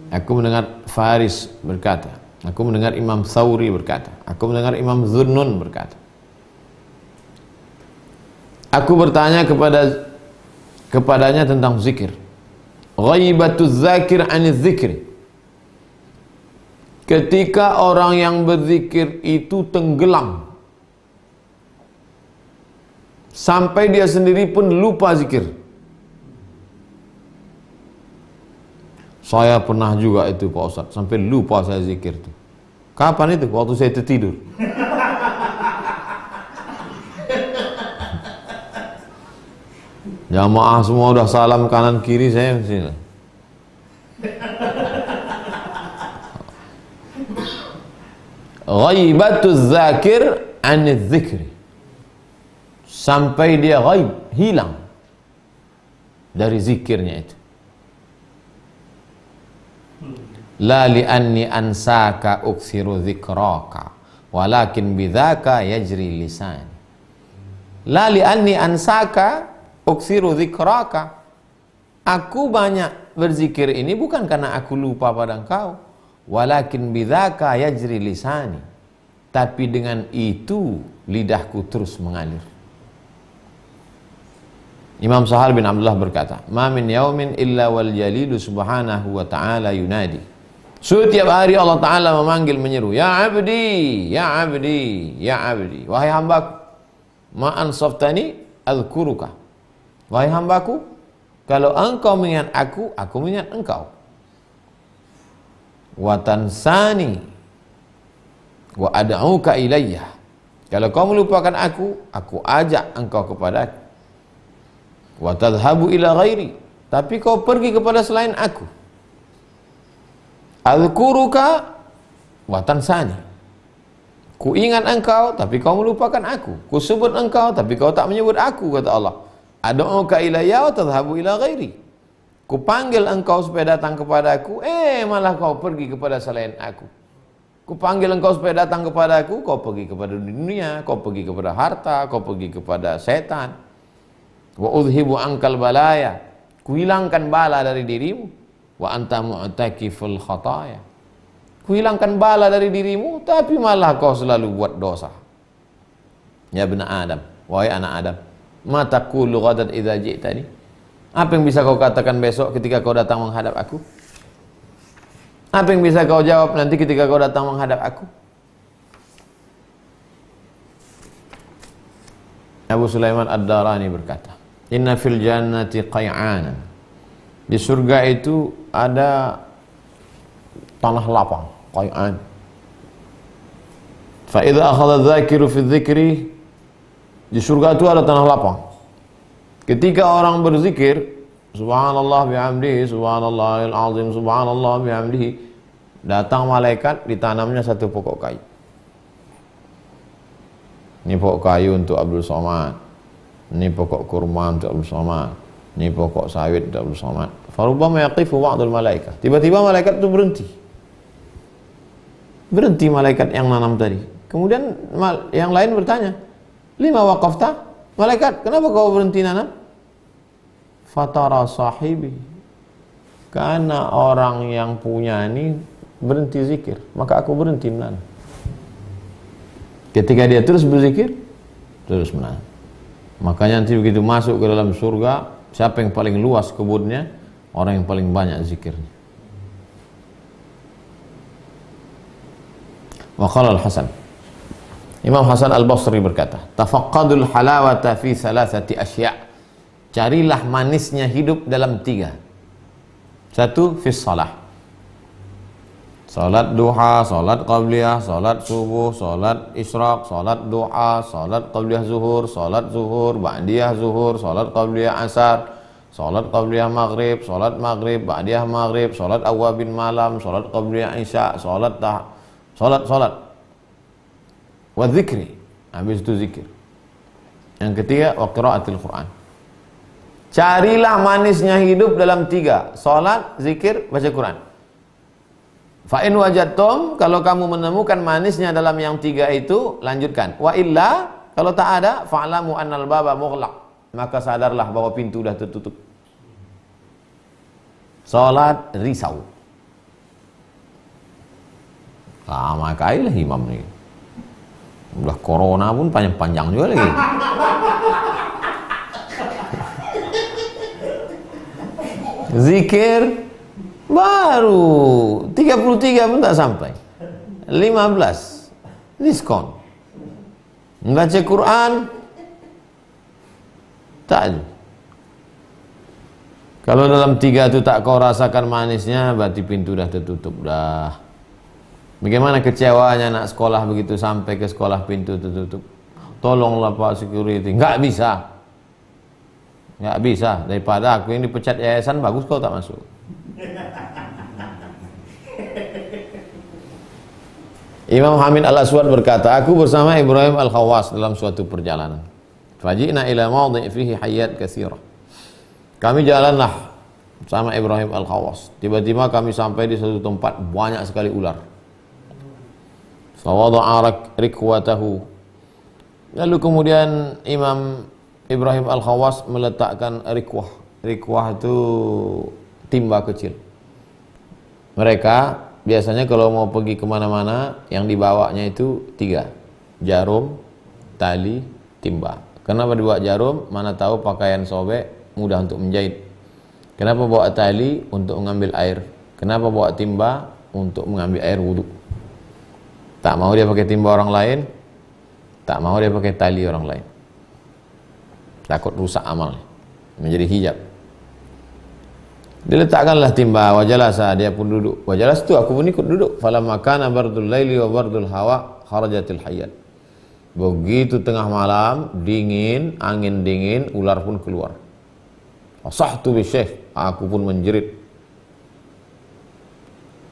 Aku mendengar Faris berkata. Aku mendengar Imam Thawri berkata. Aku mendengar Imam Dhunnun berkata. Aku bertanya kepadanya tentang zikir. Ghaibatuz zakir aniz zikri. Ketika orang yang berzikir itu tenggelam sampai dia sendiri pun lupa zikir. Saya pernah juga itu Pak Ustadz, sampai lupa saya zikir itu. Kapan itu? Waktu saya tertidur. Jamaah semua udah salam kanan kiri, saya sini. Ghaibatuz zakir anil dzikri, sampai dia ghaib, hilang dari zikirnya itu. La li'anni ansaka uksiru dzikraka walakin bidzaka yajri lisani. La li'anni ansaka uksiru dzikraka, aku banyak berzikir ini bukan karena aku lupa pada engkau, walakin bidzaka yajri lisani, tapi dengan itu lidahku terus mengalir. Imam Sahal bin Abdullah berkata, ma min yaumin illa wal jalilu subhanahu wa ta'ala yunadi. Setiap hari Allah Ta'ala memanggil, menyeru, ya abdi, ya abdi, ya abdi, wahai hambaku, ma ansaftani adhkuruka, wahai hambaku, kalau engkau mengingat aku mengingat engkau. Wa tansani wa ad'uka ilayya, kalau kau melupakan aku ajak engkau kepada aku. Wa tadhhabu ila ghairi, tapi kau pergi kepada selain aku. Adhkuruka wa tansani, ku ingat engkau tapi kau melupakan aku. Ku sebut engkau tapi kau tak menyebut aku, kata Allah. Ad'uka ilayya wa tadhhabu ila ghairi, ku panggil engkau supaya datang kepada aku, malah kau pergi kepada selain aku. Ku panggil engkau supaya datang kepada aku, kau pergi kepada dunia, kau pergi kepada harta, kau pergi kepada setan. Wa udhibu ankal balaya, ku hilangkan bala dari dirimu. Wa anta mu'takiful khataya, ku hilangkan bala dari dirimu tapi malah kau selalu buat dosa. Ya bani Adam, wahai anak Adam, ma taqulu ghadan idza ji'tani, apa yang bisa kau katakan besok ketika kau datang menghadap aku? Apa yang bisa kau jawab nanti ketika kau datang menghadap aku? Abu Sulaiman Ad-Darani berkata, inna fil jannati qay'anan, di surga itu ada tanah lapang, qay'an. Fa idza akhadha dzakiru fi dzikri, di surga itu ada tanah lapang. Ketika orang berzikir, subhanallah bihamdihi, subhanallahil azim, subhanallah bihamdihi, datang malaikat, ditanamnya satu pokok kayu. Ini pokok kayu untuk Abdul Somad, ini pokok kurma untuk Abdul Somad, ini pokok sawit untuk Abdul Somad. Farubbama yaqifu ba'dul malaikat, tiba-tiba malaikat itu berhenti malaikat yang nanam tadi. Kemudian yang lain bertanya, lima waqafta, malaikat kenapa kau berhenti nanam? Fatara sahibi, karena orang yang punya ini berhenti zikir, maka aku berhenti menanam. Ketika dia terus berzikir, terus menanam. Makanya nanti begitu masuk ke dalam surga, siapa yang paling luas kebunnya? Orang yang paling banyak zikirnya. Wa qala al-Hasan, Imam Hasan Al-Basri berkata, tafaqqadul halawata fi salasati asya', carilah manisnya hidup dalam tiga. Satu, fi shalah, salat duha, salat qabliyah, salat subuh, salat isyraq, salat duha, salat qabliyah zuhur, salat zuhur, ba'diyah zuhur, salat qabliyah asar, salat qabliyah maghrib, salat maghrib, ba'diyah maghrib, salat awwabin malam, salat qabliyah isya, salat wa dzikri, habis itu zikir. Yang ketiga, wa qiraatil Quran. Carilah manisnya hidup dalam tiga, salat, zikir, baca Quran. Fa in wajadtum, kalau kamu menemukan manisnya dalam yang tiga itu, lanjutkan. Wa illa, kalau tak ada, fa'lamu annal baba mughlaq, maka sadarlah bahwa pintu sudah tertutup. Salat risau. Lama kali lah imam ni. Udah corona pun panjang-panjang juga lagi. Zikir baru 33 pun tak sampai. 15 diskon. Membaca Quran tak ada. Kalau dalam tiga itu tak kau rasakan manisnya, berarti pintu dah tertutup dah. Bagaimana kecewanya anak sekolah begitu sampai ke sekolah pintu tertutup. Tolonglah Pak Security, nggak bisa. Nggak bisa, daripada aku yang dipecat yayasan bagus kau tak masuk. Imam Hamid Al-Aswad berkata, aku bersama Ibrahim Al-Khawas dalam suatu perjalanan. Faji'na ila mawdi' fihi hayyat katsirah. Kami jalanlah sama Ibrahim Al-Khawas. Tiba-tiba kami sampai di suatu tempat banyak sekali ular. Fawada'a rikwatahu. Lalu kemudian Imam Ibrahim Al-Khawas meletakkan rikwah. Rikwah itu timba kecil. Mereka biasanya kalau mau pergi kemana-mana, yang dibawanya itu 3. Jarum, tali, timba. Kenapa dibawa jarum? Mana tahu pakaian sobek, mudah untuk menjahit. Kenapa bawa tali? Untuk mengambil air. Kenapa bawa timba? Untuk mengambil air wudhu. Tak mau dia pakai timba orang lain, tak mau dia pakai tali orang lain. Takut rusak amalnya, menjadi hijab. Diletakkanlah timba, wajalasa, dia pun duduk. Wajalas itu aku pun ikut duduk. Falamma kana bardul laili wa bardul hawa kharajatil hayyat. Begitu tengah malam, dingin, angin dingin, ular pun keluar. Fasahtu bisyekh, aku pun menjerit.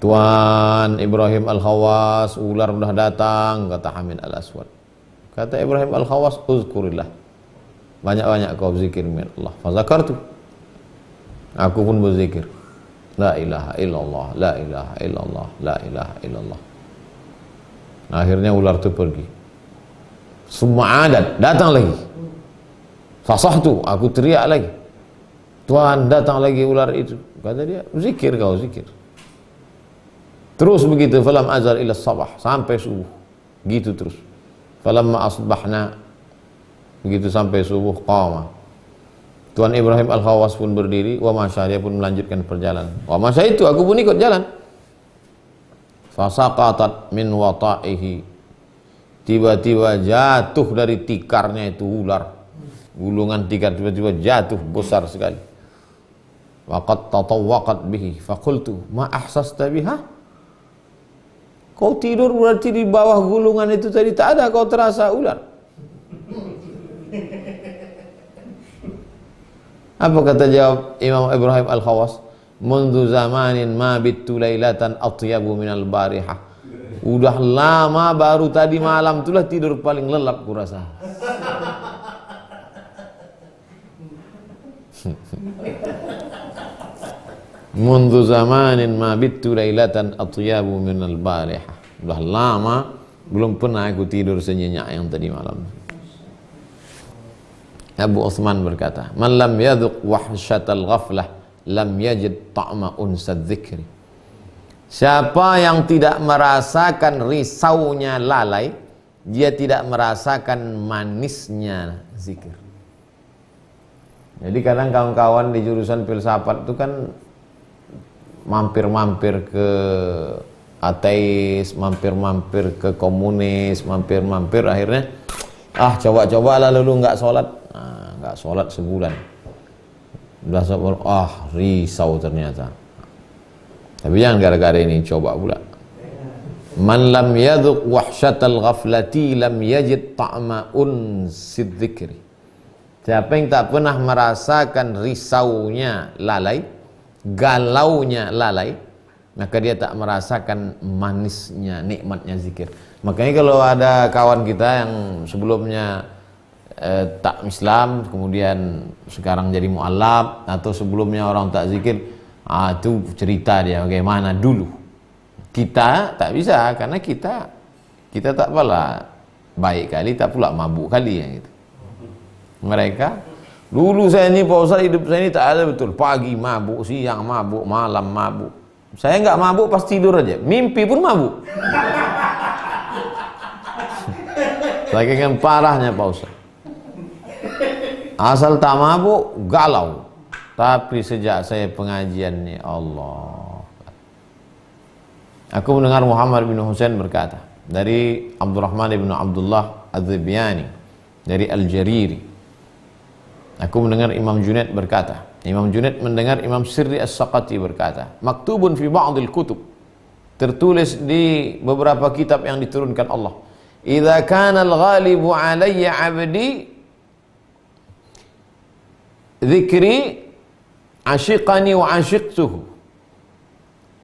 Tuan Ibrahim Al-Khawas, ular sudah datang, kata Hamid Al-Aswad. Kata Ibrahim Al-Khawas, uzkurillah. Banyak-banyak kau zikir min Allah. Fazakartu. Aku pun berzikir. La ilaha illallah, la ilaha illallah, la ilaha illallah. Akhirnya ular itu pergi. Semua adat, datang lagi. Fasahtu, aku teriak lagi. Tuhan, datang lagi ular itu. Kata dia, zikir kau, zikir. Terus begitu, falam azal ila sabah, sampai subuh. Gitu terus. Falamma asbahna, begitu sampai subuh, qama. Tuan Ibrahim Al-Khawas pun berdiri, wa masya, dia pun melanjutkan perjalanan. Wa masya itu, aku pun ikut jalan. Fasaqatat min wata'ihi. Tiba-tiba jatuh dari tikarnya itu ular. Gulungan tikar tiba-tiba jatuh besar sekali. Waqad tatawwaqat bihi. Faqultu, ma ahsasta biha? Kau tidur berarti di bawah gulungan itu tadi tak ada kau terasa ular. Apa kata jawab Imam Ibrahim Al-Khawas? Mundu zamanin ma bittu lailatan atyabu minal barihah. Udah lama baru tadi malam itulah tidur paling lelap kurasa. Mundu zamanin ma bittu lailatan atyabu minal barihah. Udah lama belum pernah aku tidur senyenyak yang tadi malam. Abu Uthman berkata, man lam yadhuq wahsyatal ghaflah lam yajid ta'ma unsad dzikri. Siapa yang tidak merasakan risaunya lalai, dia tidak merasakan manisnya zikir. Jadi kadang kawan-kawan di jurusan filsafat itu kan mampir-mampir ke ateis, mampir-mampir ke komunis, mampir-mampir akhirnya coba-coba lalu nggak sholat. Nggak sholat sebulan. Udah risau ternyata. Tapi jangan gara-gara ini coba pula. Man lam yadhuq wahsyatal ghaflati lam yajid ta'ma unsid dzikri. Siapa yang tak pernah merasakan risaunya lalai, galaunya lalai, maka dia tak merasakan manisnya, nikmatnya zikir. Makanya kalau ada kawan kita yang sebelumnya tak Islam, kemudian sekarang jadi mu'allab, atau sebelumnya orang tak zikir, itu cerita dia bagaimana dulu. Kita tak bisa, karena kita tak pula baik kali, tak pula mabuk kali ya gitu. Mereka dulu, saya ini Pak Ustaz, hidup saya ini tak ada betul, pagi mabuk, siang mabuk, malam mabuk. Saya nggak mabuk pas tidur aja, mimpi pun mabuk. Saking parahnya Pak Ustaz. Asal tak mabuk, galau. Tapi sejak saya pengajian ni, Allah. Aku mendengar Muhammad bin Husain berkata, dari Abdurrahman bin Abdullah Az-Zibyani, dari Al-Jariri. Aku mendengar Imam Junaid berkata, Imam Junaid mendengar Imam Sirri As-Saqati berkata, maktubun fi ba'dil kutub, tertulis di beberapa kitab yang diturunkan Allah. Idza kana al-ghalibu alayya 'abdi dzikri asyiqani wa asyiqtuhu.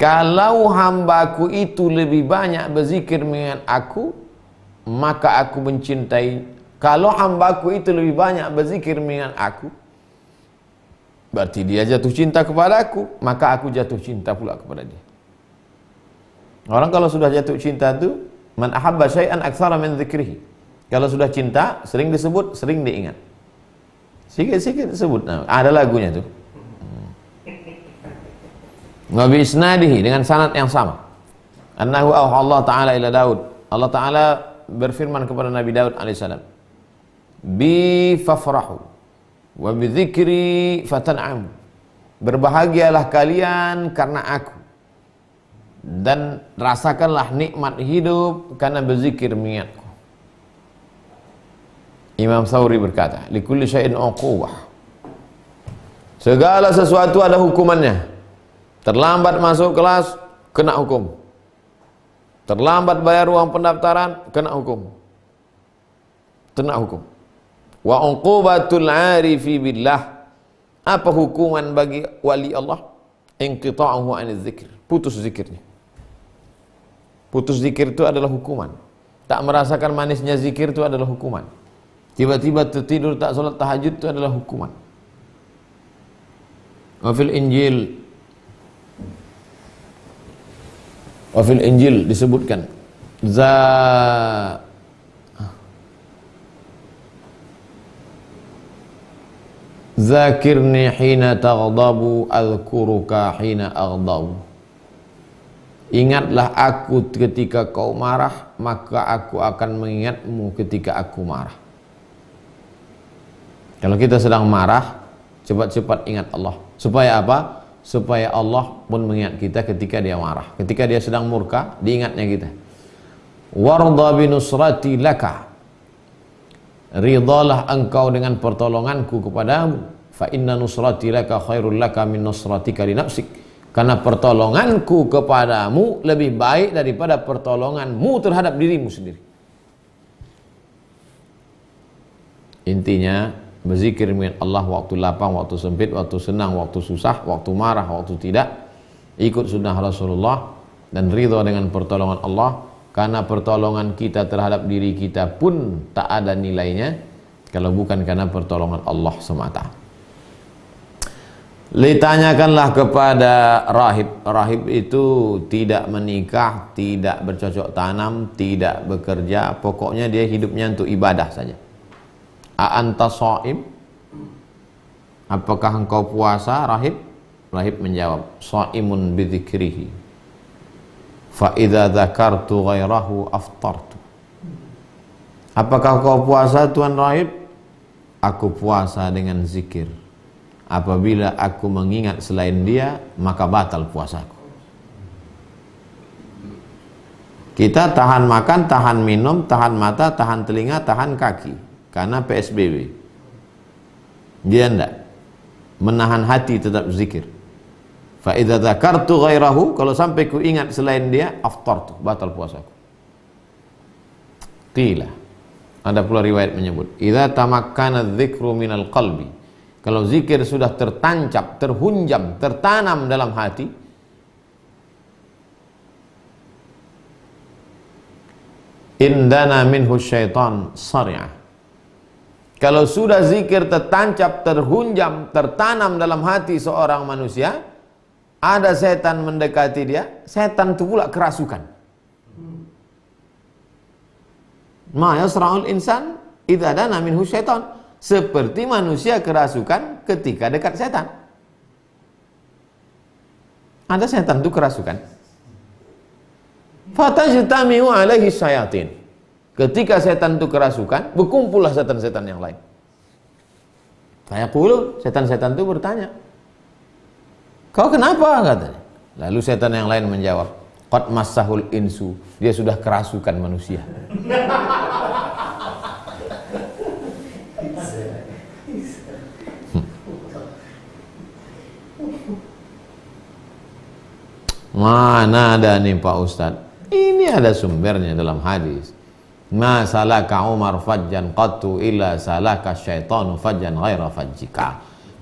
Kalau hambaku itu lebih banyak berzikir mengingat aku, maka aku mencintai. Kalau hambaku itu lebih banyak berzikir mengingat aku, berarti dia jatuh cinta kepada aku, maka aku jatuh cinta pula kepada dia. Orang kalau sudah jatuh cinta itu, man ahabba syai'an aktsara min dzikrihi. Kalau sudah cinta, sering disebut, sering diingat. Sikit-sikit disebut. Nah, ada lagunya tuh. Wa bi isnadihi, dengan sanad yang sama. Annahu Allah Ta'ala ila Daud. Allah Ta'ala berfirman kepada Nabi Daud alaihissalam, bi fafrahu wa bi dzikri fatan'am. Berbahagialah kalian karena aku, dan rasakanlah nikmat hidup karena berzikir mengingatku. Imam Thawri berkata, likulli syai'in uqubah. Segala sesuatu ada hukumannya. Terlambat masuk kelas, kena hukum. Terlambat bayar uang pendaftaran, kena hukum. Kena hukum. Wa uqubatul arifi billah. Apa hukuman bagi wali Allah? Inqita'uhu anil zikr. Putus zikirnya. Putus zikir itu adalah hukuman. Tak merasakan manisnya zikir itu adalah hukuman. Tiba-tiba tertidur tak salat tahajud itu adalah hukuman. Wa fil Injil disebutkan Zakirni hina taghdabu adhkuruka hina aghdabu. Ingatlah aku ketika kau marah, maka aku akan mengingatmu ketika aku marah. Kalau kita sedang marah, cepat-cepat ingat Allah. Supaya apa? Supaya Allah pun mengingat kita ketika dia marah. Ketika dia sedang murka, diingatnya kita. Warda binusrati laka. Ridalah engkau dengan pertolonganku kepadamu. Fa inna nusrati laka khairul laka min nusratika li nafsik. Karena pertolonganku kepadamu lebih baik daripada pertolonganmu terhadap dirimu sendiri. Intinya, berzikir mengingat Allah waktu lapang, waktu sempit, waktu senang, waktu susah, waktu marah, waktu tidak. Ikut sunnah Rasulullah dan ridha dengan pertolongan Allah. Karena pertolongan kita terhadap diri kita pun tak ada nilainya kalau bukan karena pertolongan Allah semata. Ditanyakanlah kepada rahib. Rahib itu tidak menikah, tidak bercocok tanam, tidak bekerja. Pokoknya dia hidupnya untuk ibadah saja. A'anta sha'im? Apakah engkau puasa, rahib? Rahib menjawab, sha'imun bidzikrihi. Fa idza dzakartu ghairahu aftartu. Apakah kau puasa, Tuan rahib? Aku puasa dengan zikir. Apabila aku mengingat selain dia, maka batal puasaku. Kita tahan makan, tahan minum, tahan mata, tahan telinga, tahan kaki karena PSBB. Dia enggak. Menahan hati tetap zikir. Fa idza dzakartu ghairahu, kalau sampai ku ingat selain dia, aftartu, batal puasaku. Qila. Ada pula riwayat menyebut, idza tamakkana dzikru minal qalbi. Kalau zikir sudah tertancap, terhunjam, tertanam dalam hati, indana minhu syaitan sari'ah. Kalau sudah zikir tertancap, terhunjam, tertanam dalam hati seorang manusia, ada setan mendekati dia, setan itu pula kerasukan. Ma yasra'ul insan idza dana minhu syaitan. Seperti manusia kerasukan ketika dekat setan. Ada setan itu kerasukan. Fatajtami'u alaihi syayatin. Ketika setan itu kerasukan, berkumpullah setan-setan yang lain. Fayaqulu, setan-setan itu bertanya, kau kenapa? Katanya. Lalu setan yang lain menjawab, qad massahul insu. Dia sudah kerasukan manusia. Mana ada nih Pak Ustadz? Ini ada sumbernya dalam hadis. Ma salaka Umar fajjan qattu illa salaka syaitanu fajjan ghaira fajjika.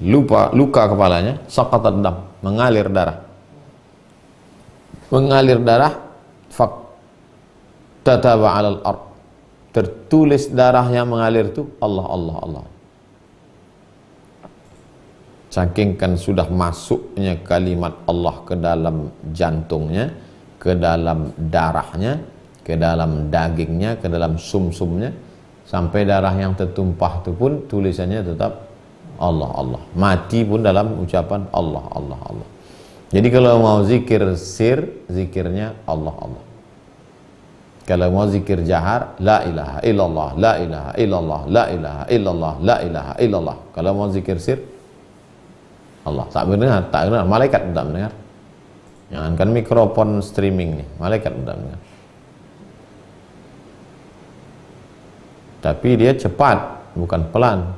luka kepalanya, saqatat dam, mengalir darah. Mengalir darah, tataba 'alal ard. Tertulis darah yang mengalir itu Allah Allah Allah. Saking kan sudah masuknya kalimat Allah ke dalam jantungnya, ke dalam darahnya, ke dalam dagingnya, ke dalam sumsumnya, sampai darah yang tertumpah itu pun tulisannya tetap Allah Allah. Mati pun dalam ucapan Allah Allah Allah. Jadi kalau mau zikir sir, zikirnya Allah Allah. Kalau mau zikir jahar, la ilaha illallah, la ilaha illallah, la ilaha illallah, la ilaha illallah. Kalau mau zikir sir, Allah. Tak mendengar, tak mendengar. Malaikat tak mendengar. Jangankan mikrofon streaming nih, malaikat tak mendengar. Tapi dia cepat, bukan pelan.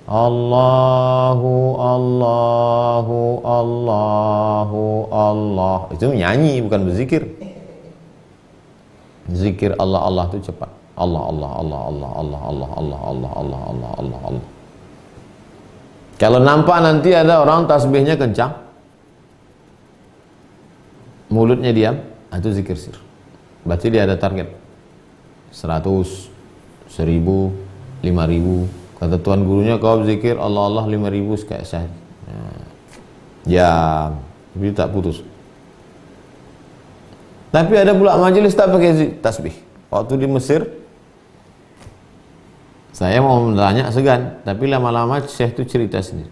Allahu Allahu Allahu Allah. Itu nyanyi, bukan berzikir. Zikir Allah Allah itu cepat. Allah Allah Allah Allah Allah Allah Allah Allah Allah Allah Allah Allah. Kalau nampak nanti ada orang tasbihnya kencang, mulutnya diam, itu zikir sir. Berarti dia ada target 100, 1000, 5000. Kata tuan gurunya, kau zikir Allah Allah 5000 sekali sehari. Ya, tapi tak putus. Tapi ada pula majelis tak pakai tasbih. Waktu di Mesir, saya mau bertanya segan, tapi lama-lama Syekh itu cerita sendiri.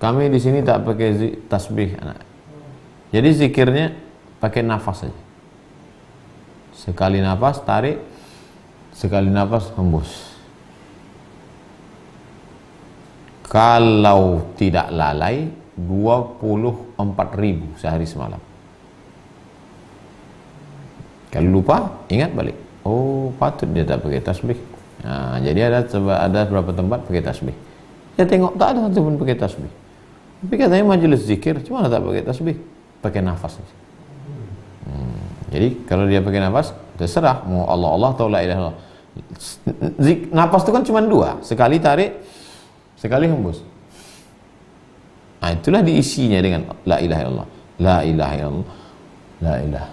Kami di sini tak pakai tasbih, anak. Jadi zikirnya pakai nafas saja. Sekali nafas tarik, sekali nafas hembus. Kalau tidak lalai, 24.000 sehari semalam. Kalau lupa, ingat balik. Oh, patut dia tak pakai tasbih. Nah, jadi ada beberapa tempat pakai tasbih. Ya tengok, tak ada satu pun pakai tasbih. Tapi katanya majelis zikir, cuma tak pakai tasbih, pakai nafas saja. Jadi kalau dia pakai nafas, terserah mau Allah Allah atau la ilaha illallah. Nafas itu kan cuma dua, sekali tarik, sekali hembus. Nah, itulah diisinya dengan la ilaha illallah, la ilaha illallah, la ilaha.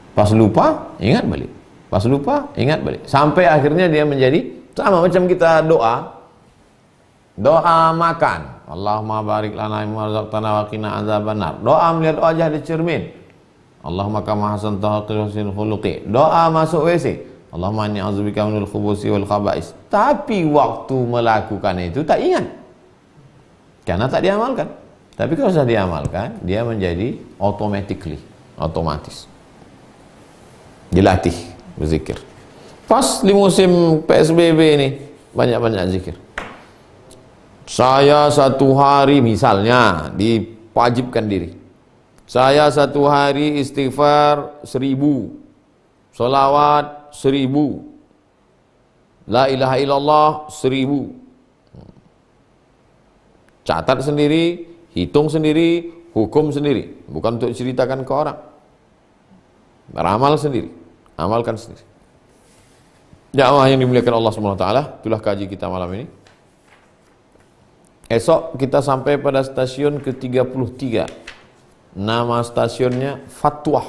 Pas lupa, ingat balik. Pas lupa, ingat balik. Sampai akhirnya dia menjadi sama macam kita doa. Doa makan. Allahumma barik lana mimma razaqtana wa qina adzabannar. Doa melihat wajah di cermin. Allahumma kama hasanta husnul khuluqi. Doa masuk WC. Allahumma inni a'udzubika minal khubuthi wal khaba'is. Tapi waktu melakukan itu tak ingat. Karena tak diamalkan. Tapi kalau sudah diamalkan, dia menjadi otomatis. Dilatih berzikir. Pas di musim PSBB ini banyak-banyak zikir. Saya satu hari misalnya diwajibkan diri. Saya satu hari istighfar 1000, salawat 1000, la ilaha illallah 1000. Catat sendiri, hitung sendiri, hukum sendiri. Bukan untuk ceritakan ke orang. Beramal sendiri, amalkan sendiri. Jamaah yang dimuliakan Allah SWT, itulah kaji kita malam ini. Esok kita sampai pada stasiun ke-33. Nama stasiunnya Fatwah.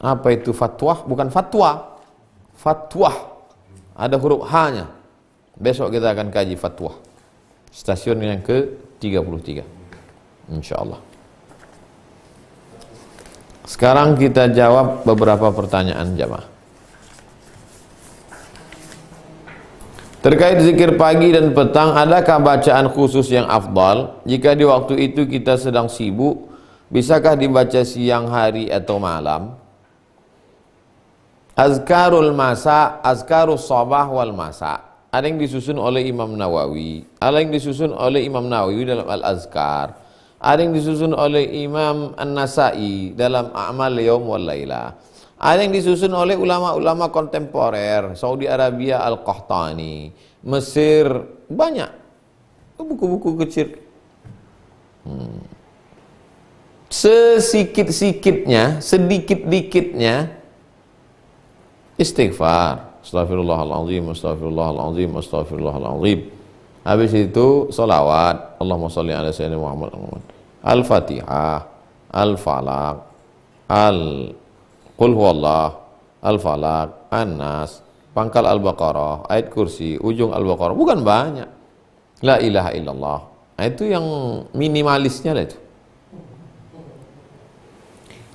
Apa itu Fatwah? Bukan fatwa. Fatwah. Ada huruf H-nya. Besok kita akan kaji Fatwah. Stasiun yang ke-33. InsyaAllah. Sekarang kita jawab beberapa pertanyaan jamaah. Terkait zikir pagi dan petang, adakah bacaan khusus yang afdal? Jika di waktu itu kita sedang sibuk, bisakah dibaca siang hari atau malam? Azkarul masa, azkarus sabah wal masa. Ada yang disusun oleh Imam Nawawi, ada yang disusun oleh Imam Nawawi dalam Al-Azkar. Ada yang disusun oleh Imam An-Nasai dalam A'mal Yaum wal Laila. Ada yang disusun oleh ulama-ulama kontemporer, Saudi Arabia Al-Qahtani, Mesir, banyak buku-buku kecil. Sesikit-sikitnya, sedikit-dikitnya istighfar. Astaghfirullahaladzim, astaghfirullahaladzim, astaghfirullahaladzim. Habis itu solawat, Allahumma sholli ala sayyidina Muhammad. Al-Fatihah, Al-Falaq, Qul huwallah, Al-Falaq, An-Nas, pangkal Al-Baqarah, ayat kursi, ujung Al-Baqarah. Bukan banyak. La ilaha illallah. Nah, itu yang minimalisnya lah itu.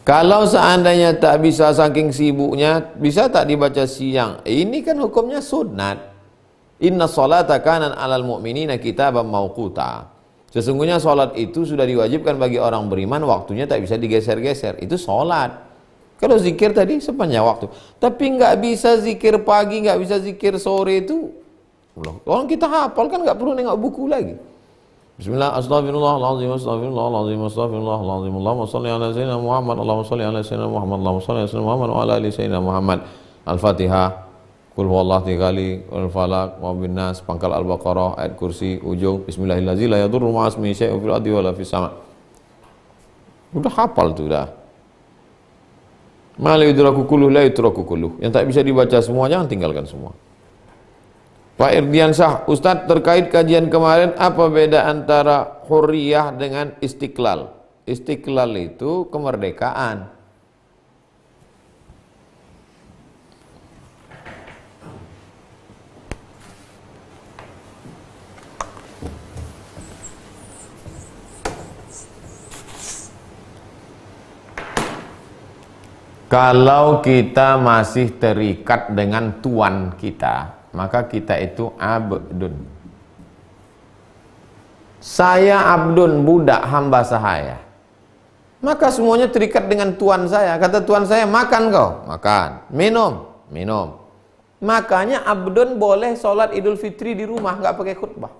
Kalau seandainya tak bisa saking sibuknya, bisa tak dibaca siang? Ini kan hukumnya sunat. Inna sholata kanan alal mu'minina kitaban mauquta. Sesungguhnya sholat itu sudah diwajibkan bagi orang beriman, waktunya tak bisa digeser-geser. Itu sholat. Kalau zikir tadi sepanjang waktu. Tapi nggak bisa zikir pagi, nggak bisa zikir sore itu. Orang kita hafal kan nggak perlu nengok buku lagi. Bismillah, astagfirullahaladzim, astagfirullahaladzim, astagfirullahaladzim, Allahumma sholli ala sayyidina Muhammad, Allahumma sholli ala sayyidina Muhammad, Allahumma sholli ala sayyidina Muhammad, wa ala ali sayyidina Muhammad. Al-Fatihah, Qul huwallahu 3 kali, Al-Falaq, wa bin Nas, pangkal Al-Baqarah, ayat kursi, ujung Bismillahirrahmanirrahim, la yadurru ma'asmi syai'un fil ardi wala fis sama. Udah hafal tuh dah. Ma la yudraku kulluh la yutraku kulluh. Yang tak bisa dibaca semua jangan tinggalkan semua. Pak Irdiansyah, Ustadz, terkait kajian kemarin, apa beda antara hurriyah dengan istiqlal? Istiqlal itu kemerdekaan. Kalau kita masih terikat dengan tuan kita, maka kita itu abdun. Saya abdun, budak, hamba sahaya. Maka semuanya terikat dengan tuan saya. Kata tuan saya, makan kau, makan. Minum, minum. Makanya abdun boleh sholat Idul Fitri di rumah, nggak pakai khutbah.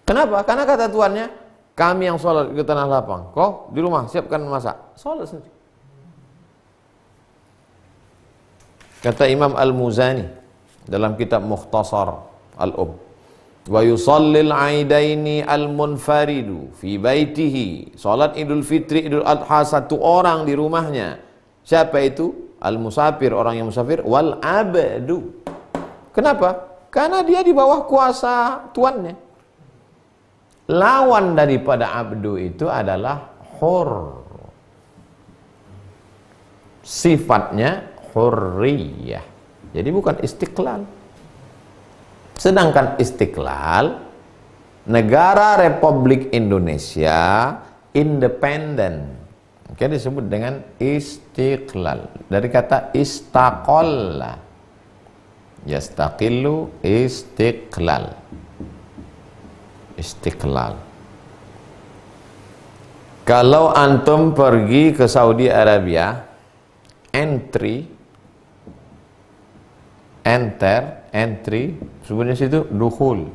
Kenapa? Karena kata tuannya, kami yang sholat ke tanah lapang, kau di rumah siapkan masak, sholat sendiri. Kata Imam Al-Muzani dalam kitab Mukhtasar Al-Um, wa yusallil aidaini al-munfaridu fi baitihi, salat Idul Fitri, Idul Adha satu orang di rumahnya. Siapa itu? Al-musafir, orang yang musafir, wal abdu. Kenapa? Karena dia di bawah kuasa tuannya. Lawan daripada abdu itu adalah hur. Sifatnya hurriyah. Jadi bukan istiqlal. Sedangkan istiqlal, negara Republik Indonesia independen, oke, disebut dengan istiqlal. Dari kata istaqalla, yastaqillu, istiqlal. Istiqlal. Kalau antum pergi ke Saudi Arabia, entry, sebenarnya situ dukhul.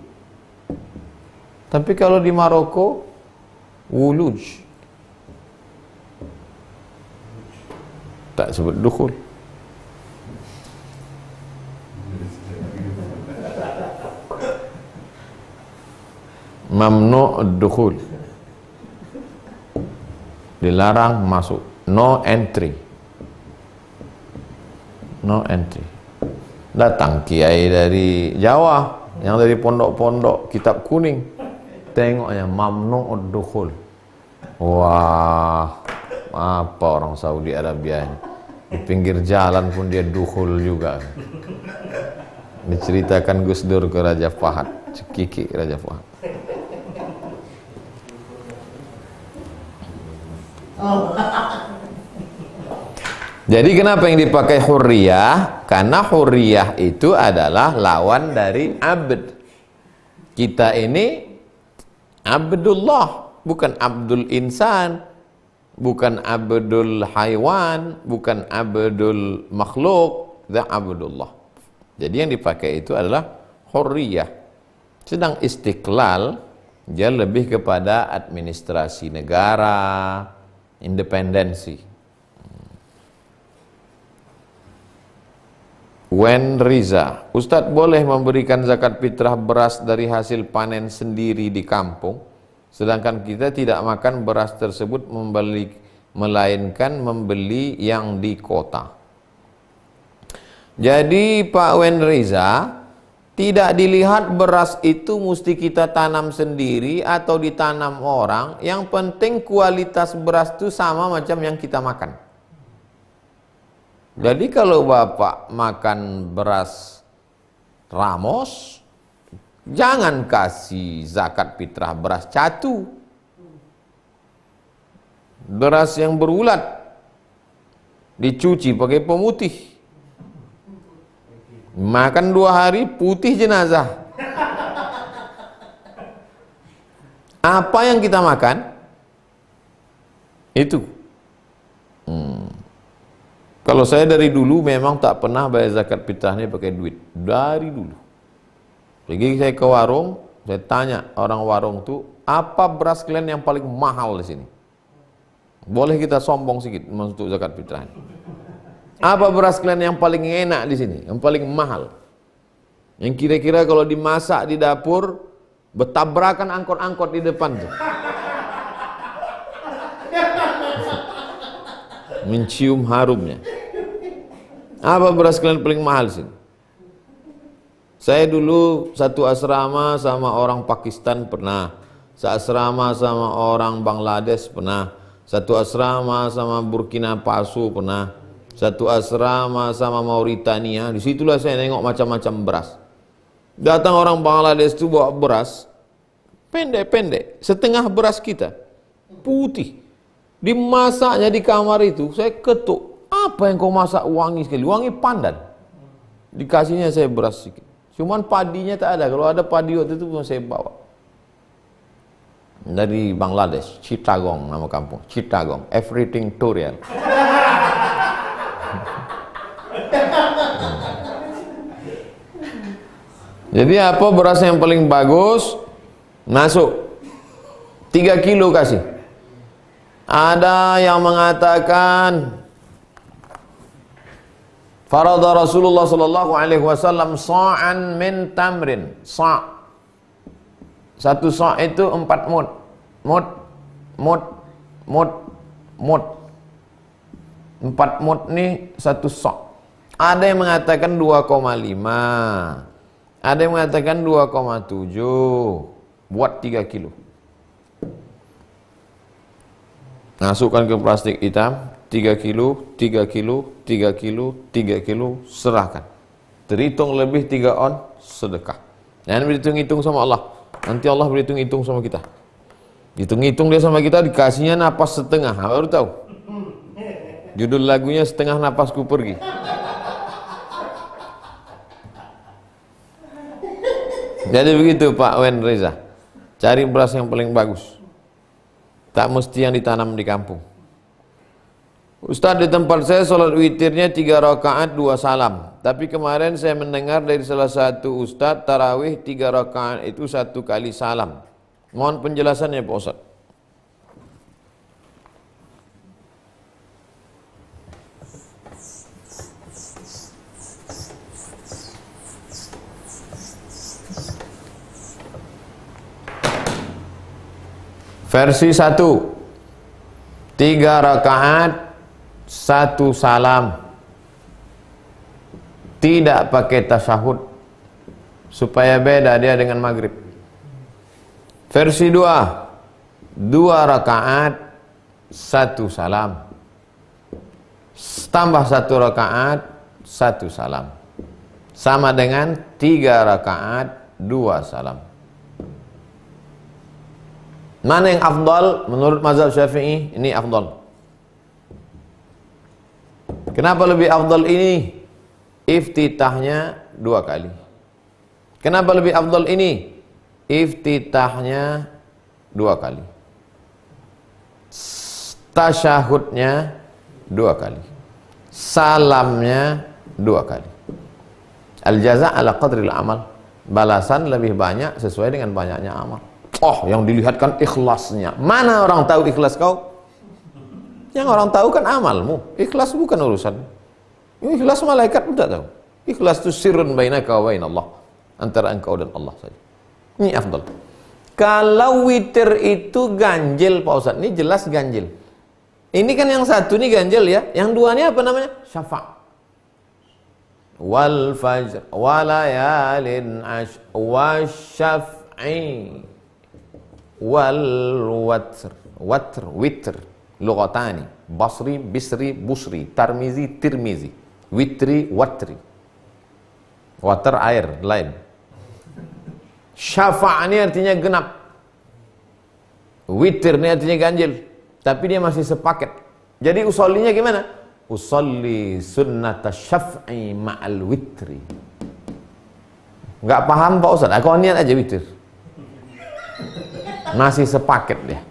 Tapi kalau di Maroko, wuluj. Tak sebut dukhul. Mamnu' dukhul. Dilarang masuk. No entry. No entry. Datang kiai dari Jawa, yang dari pondok-pondok kitab kuning, tengoknya mamnu'ud dukhul. Wah, apa orang Saudi Arabia ini? Di pinggir jalan pun dia dukhul juga. Diceritakan Gus Dur ke Raja Fahad, cekiki Raja Fahad. Jadi kenapa yang dipakai hurriyah? Karena hurriyah itu adalah lawan dari abd. Kita ini abdullah, bukan abdul insan, bukan abdul haywan, bukan abdul makhluk, dan abdullah. Jadi yang dipakai itu adalah hurriyah. Sedang istiqlal, dia lebih kepada administrasi negara, independensi. Wen Riza, Ustadz boleh memberikan zakat fitrah beras dari hasil panen sendiri di kampung, sedangkan kita tidak makan beras tersebut, melainkan membeli yang di kota. Jadi Pak Wen Riza, Tidak dilihat beras itu mesti kita tanam sendiri atau ditanam orang. Yang penting kualitas beras itu sama macam yang kita makan. Jadi kalau Bapak makan beras Ramos, jangan kasih zakat fitrah beras catu. Beras yang berulat dicuci pakai pemutih. Makan 2 hari putih jenazah. Apa yang kita makan itu. Kalau saya dari dulu memang tak pernah bayar zakat fitrahnya pakai duit. Dari dulu. Jadi saya ke warung, saya tanya orang warung tuh, apa beras kalian yang paling mahal di sini? Boleh kita sombong sedikit untuk zakat fitrahnya. Apa beras kalian yang paling enak di sini, yang paling mahal? Yang kira-kira kalau dimasak di dapur, bertabrakan angkot-angkot di depan tuh. Mencium harumnya. Apa beras kalian paling mahal di sini? Saya dulu satu asrama sama orang Pakistan pernah, seasrama sama orang Bangladesh pernah, satu asrama sama Burkina Faso pernah, satu asrama sama Mauritania. Disitulah saya nengok macam-macam beras. Datang orang Bangladesh itu bawa beras pendek-pendek, setengah beras kita, putih. Dimasaknya di kamar itu, saya ketuk, apa yang kau masak wangi sekali? Wangi pandan. Dikasihnya saya beras sedikit. Cuman padinya tak ada. Kalau ada padi waktu itu pun saya bawa. Dari Bangladesh, Chittagong nama kampung. Chittagong, everything Torian. Jadi apa beras yang paling bagus? Masuk 3 kilo kasih. Ada yang mengatakan farada Rasulullah sallallahu alaihi wasallam sa'an min tamrin. Sa'. Satu sa' itu 4 mud. Mud. 4 mud ni satu sa'. Ada yang mengatakan 2,5. Ada yang mengatakan 2,7. Buat 3 kilo. Masukkan ke plastik hitam, 3 kilo, 3 kilo, 3 kilo, 3 kilo, serahkan. Terhitung lebih 3 on, sedekah. Jangan berhitung-hitung sama Allah. Nanti Allah berhitung-hitung sama kita. Hitung-hitung dia sama kita, dikasihnya napas setengah. Baru tahu. Judul lagunya Setengah Napasku Pergi. Jadi begitu Pak Wen Reza. Cari beras yang paling bagus. Tak mesti yang ditanam di kampung. Ustaz, di tempat saya sholat witirnya 3 rakaat 2 salam. Tapi kemarin saya mendengar dari salah satu ustaz tarawih 3 rakaat itu 1 kali salam. Mohon penjelasannya Pak Ustaz. Versi 1, 3 rakaat 1 salam, tidak pakai tasyahud, supaya beda dia dengan maghrib. Versi 2, 2 rakaat 1 salam, tambah 1 rakaat 1 salam, sama dengan 3 rakaat 2 salam. Mana yang afdal menurut mazhab Syafi'i? Ini afdal. Kenapa lebih afdal ini? Iftitahnya 2 kali. Kenapa lebih afdal ini? Iftitahnya 2 kali. Tasyahudnya 2 kali. Salamnya 2 kali. Al-jaza' ala qadril amal. Balasan lebih banyak sesuai dengan banyaknya amal. Oh, yang dilihatkan ikhlasnya. Mana orang tahu ikhlas kau? Yang orang tahu kan amalmu. Ikhlas bukan urusan. Ikhlas malaikat pun tak tahu. Ikhlas itu sirrun bainaka wa bain Allah. Antara engkau dan Allah saja. Ini afdal. Kalau witir itu ganjil Pak Ustaz. Ini jelas ganjil. Ini kan yang satu nih ganjil ya. Yang 2 ini apa namanya? Syafa'. wal fajr wa layalin ash wasyaf'i wal watr. Watr, witr, lughatani, Basri, Bisri, Busri, Tarmizi, Tirmizi, witri, watri. Water air, lain. Syafa' ini artinya genap. Witir ini artinya ganjil. Tapi dia masih sepaket. Jadi usollinya gimana? Usolli sunnata syaf'i ma'al witri. Nggak paham Pak Ustaz? Aku niat aja witir. Masih sepaket dia.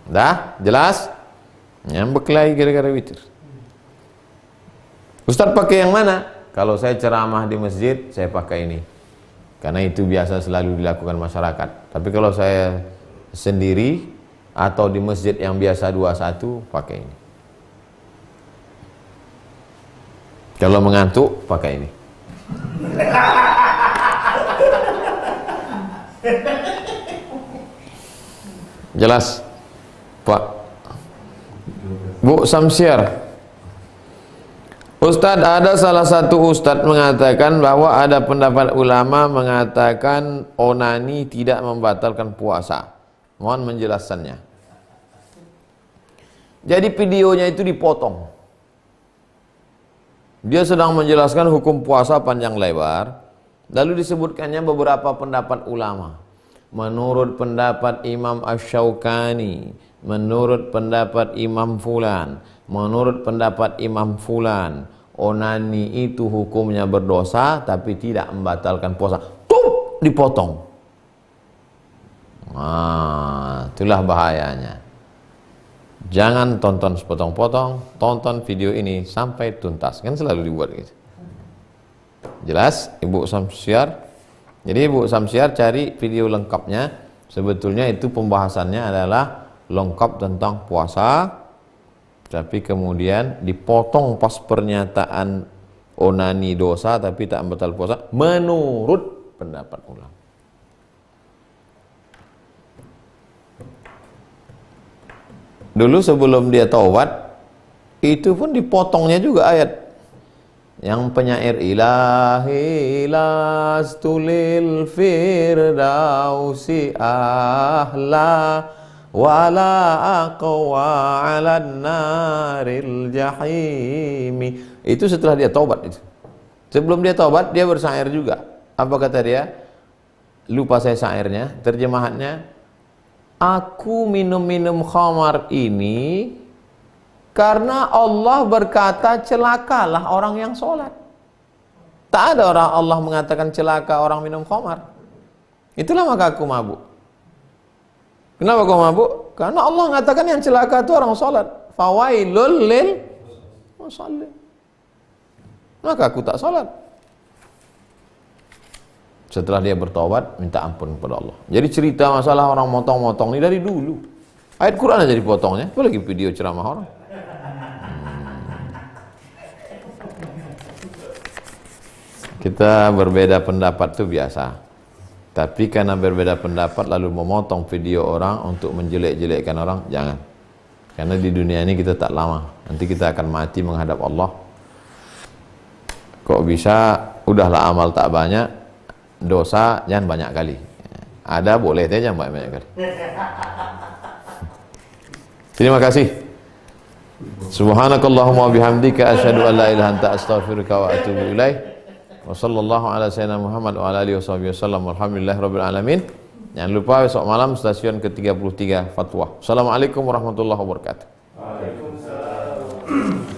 Dah? Jelas? Nyambek lagi gara-gara witir. Ustaz pakai yang mana? Kalau saya ceramah di masjid, saya pakai ini. Karena itu biasa selalu dilakukan masyarakat. Tapi kalau saya sendiri atau di masjid yang biasa 21, pakai ini. Kalau mengantuk, pakai ini. Jelas? Pak Bu Samsiar, Ustadz, ada salah satu ustadz mengatakan bahwa ada pendapat ulama mengatakan onani tidak membatalkan puasa. Mohon menjelaskannya. Jadi videonya itu dipotong. Dia sedang menjelaskan hukum puasa panjang lebar, lalu disebutkannya beberapa pendapat ulama. Menurut pendapat Imam Asy-Syaukani, menurut pendapat Imam Fulan, menurut pendapat Imam Fulan, onani itu hukumnya berdosa tapi tidak membatalkan puasa. Tuh, dipotong. Nah, itulah bahayanya. Jangan tonton sepotong-potong, tonton video ini sampai tuntas. Kan selalu dibuat gitu. Jelas, Ibu Samsiar? Jadi Ibu Samsiar cari video lengkapnya. Sebetulnya itu pembahasannya adalah lengkap tentang puasa, tapi kemudian dipotong pas pernyataan onani dosa tapi tak membatalkan puasa menurut pendapat ulama. Dulu sebelum dia taubat, itu pun dipotongnya juga ayat yang penyair ilahi lastulil firdausi ahla wala aqwa 'alan naril jahimi. Itu setelah dia taubat itu. Sebelum dia taubat dia bersyair juga. Apa kata dia? Lupa saya syairnya, terjemahannya. Aku minum-minum khamar ini karena Allah berkata celakalah orang yang sholat. Tak ada orang Allah mengatakan celaka orang minum khamar. Itulah maka aku mabuk. Kenapa kau mabuk? Karena Allah mengatakan yang celaka itu orang sholat. Fawailul lil musallin. Maka aku tak sholat. Setelah dia bertobat, minta ampun kepada Allah. Jadi cerita masalah orang motong-motong ini dari dulu. Ayat Quran aja dipotongnya, apalagi video ceramah orang. Kita berbeda pendapat itu biasa. Tapi karena berbeda pendapat lalu memotong video orang untuk menjelek-jelekkan orang, jangan. Karena di dunia ini kita tak lama. Nanti kita akan mati menghadap Allah. Kok bisa, udahlah amal tak banyak, dosa jangan banyak kali. Ada boleh, tapi jangan banyak kali. Terima kasih. Subhanakallahumma bihamdika asyhadu an la ilaha illa anta astaghfiruka wa atubu ilaik. Wa sallallahu ala sayyidina Muhammad wa ala alihi wasallam. Alhamdulillahirabbil alamin. Jangan lupa besok malam stasiun ke-33 Fatwa. Assalamualaikum warahmatullahi wabarakatuh. Waalaikumsalam.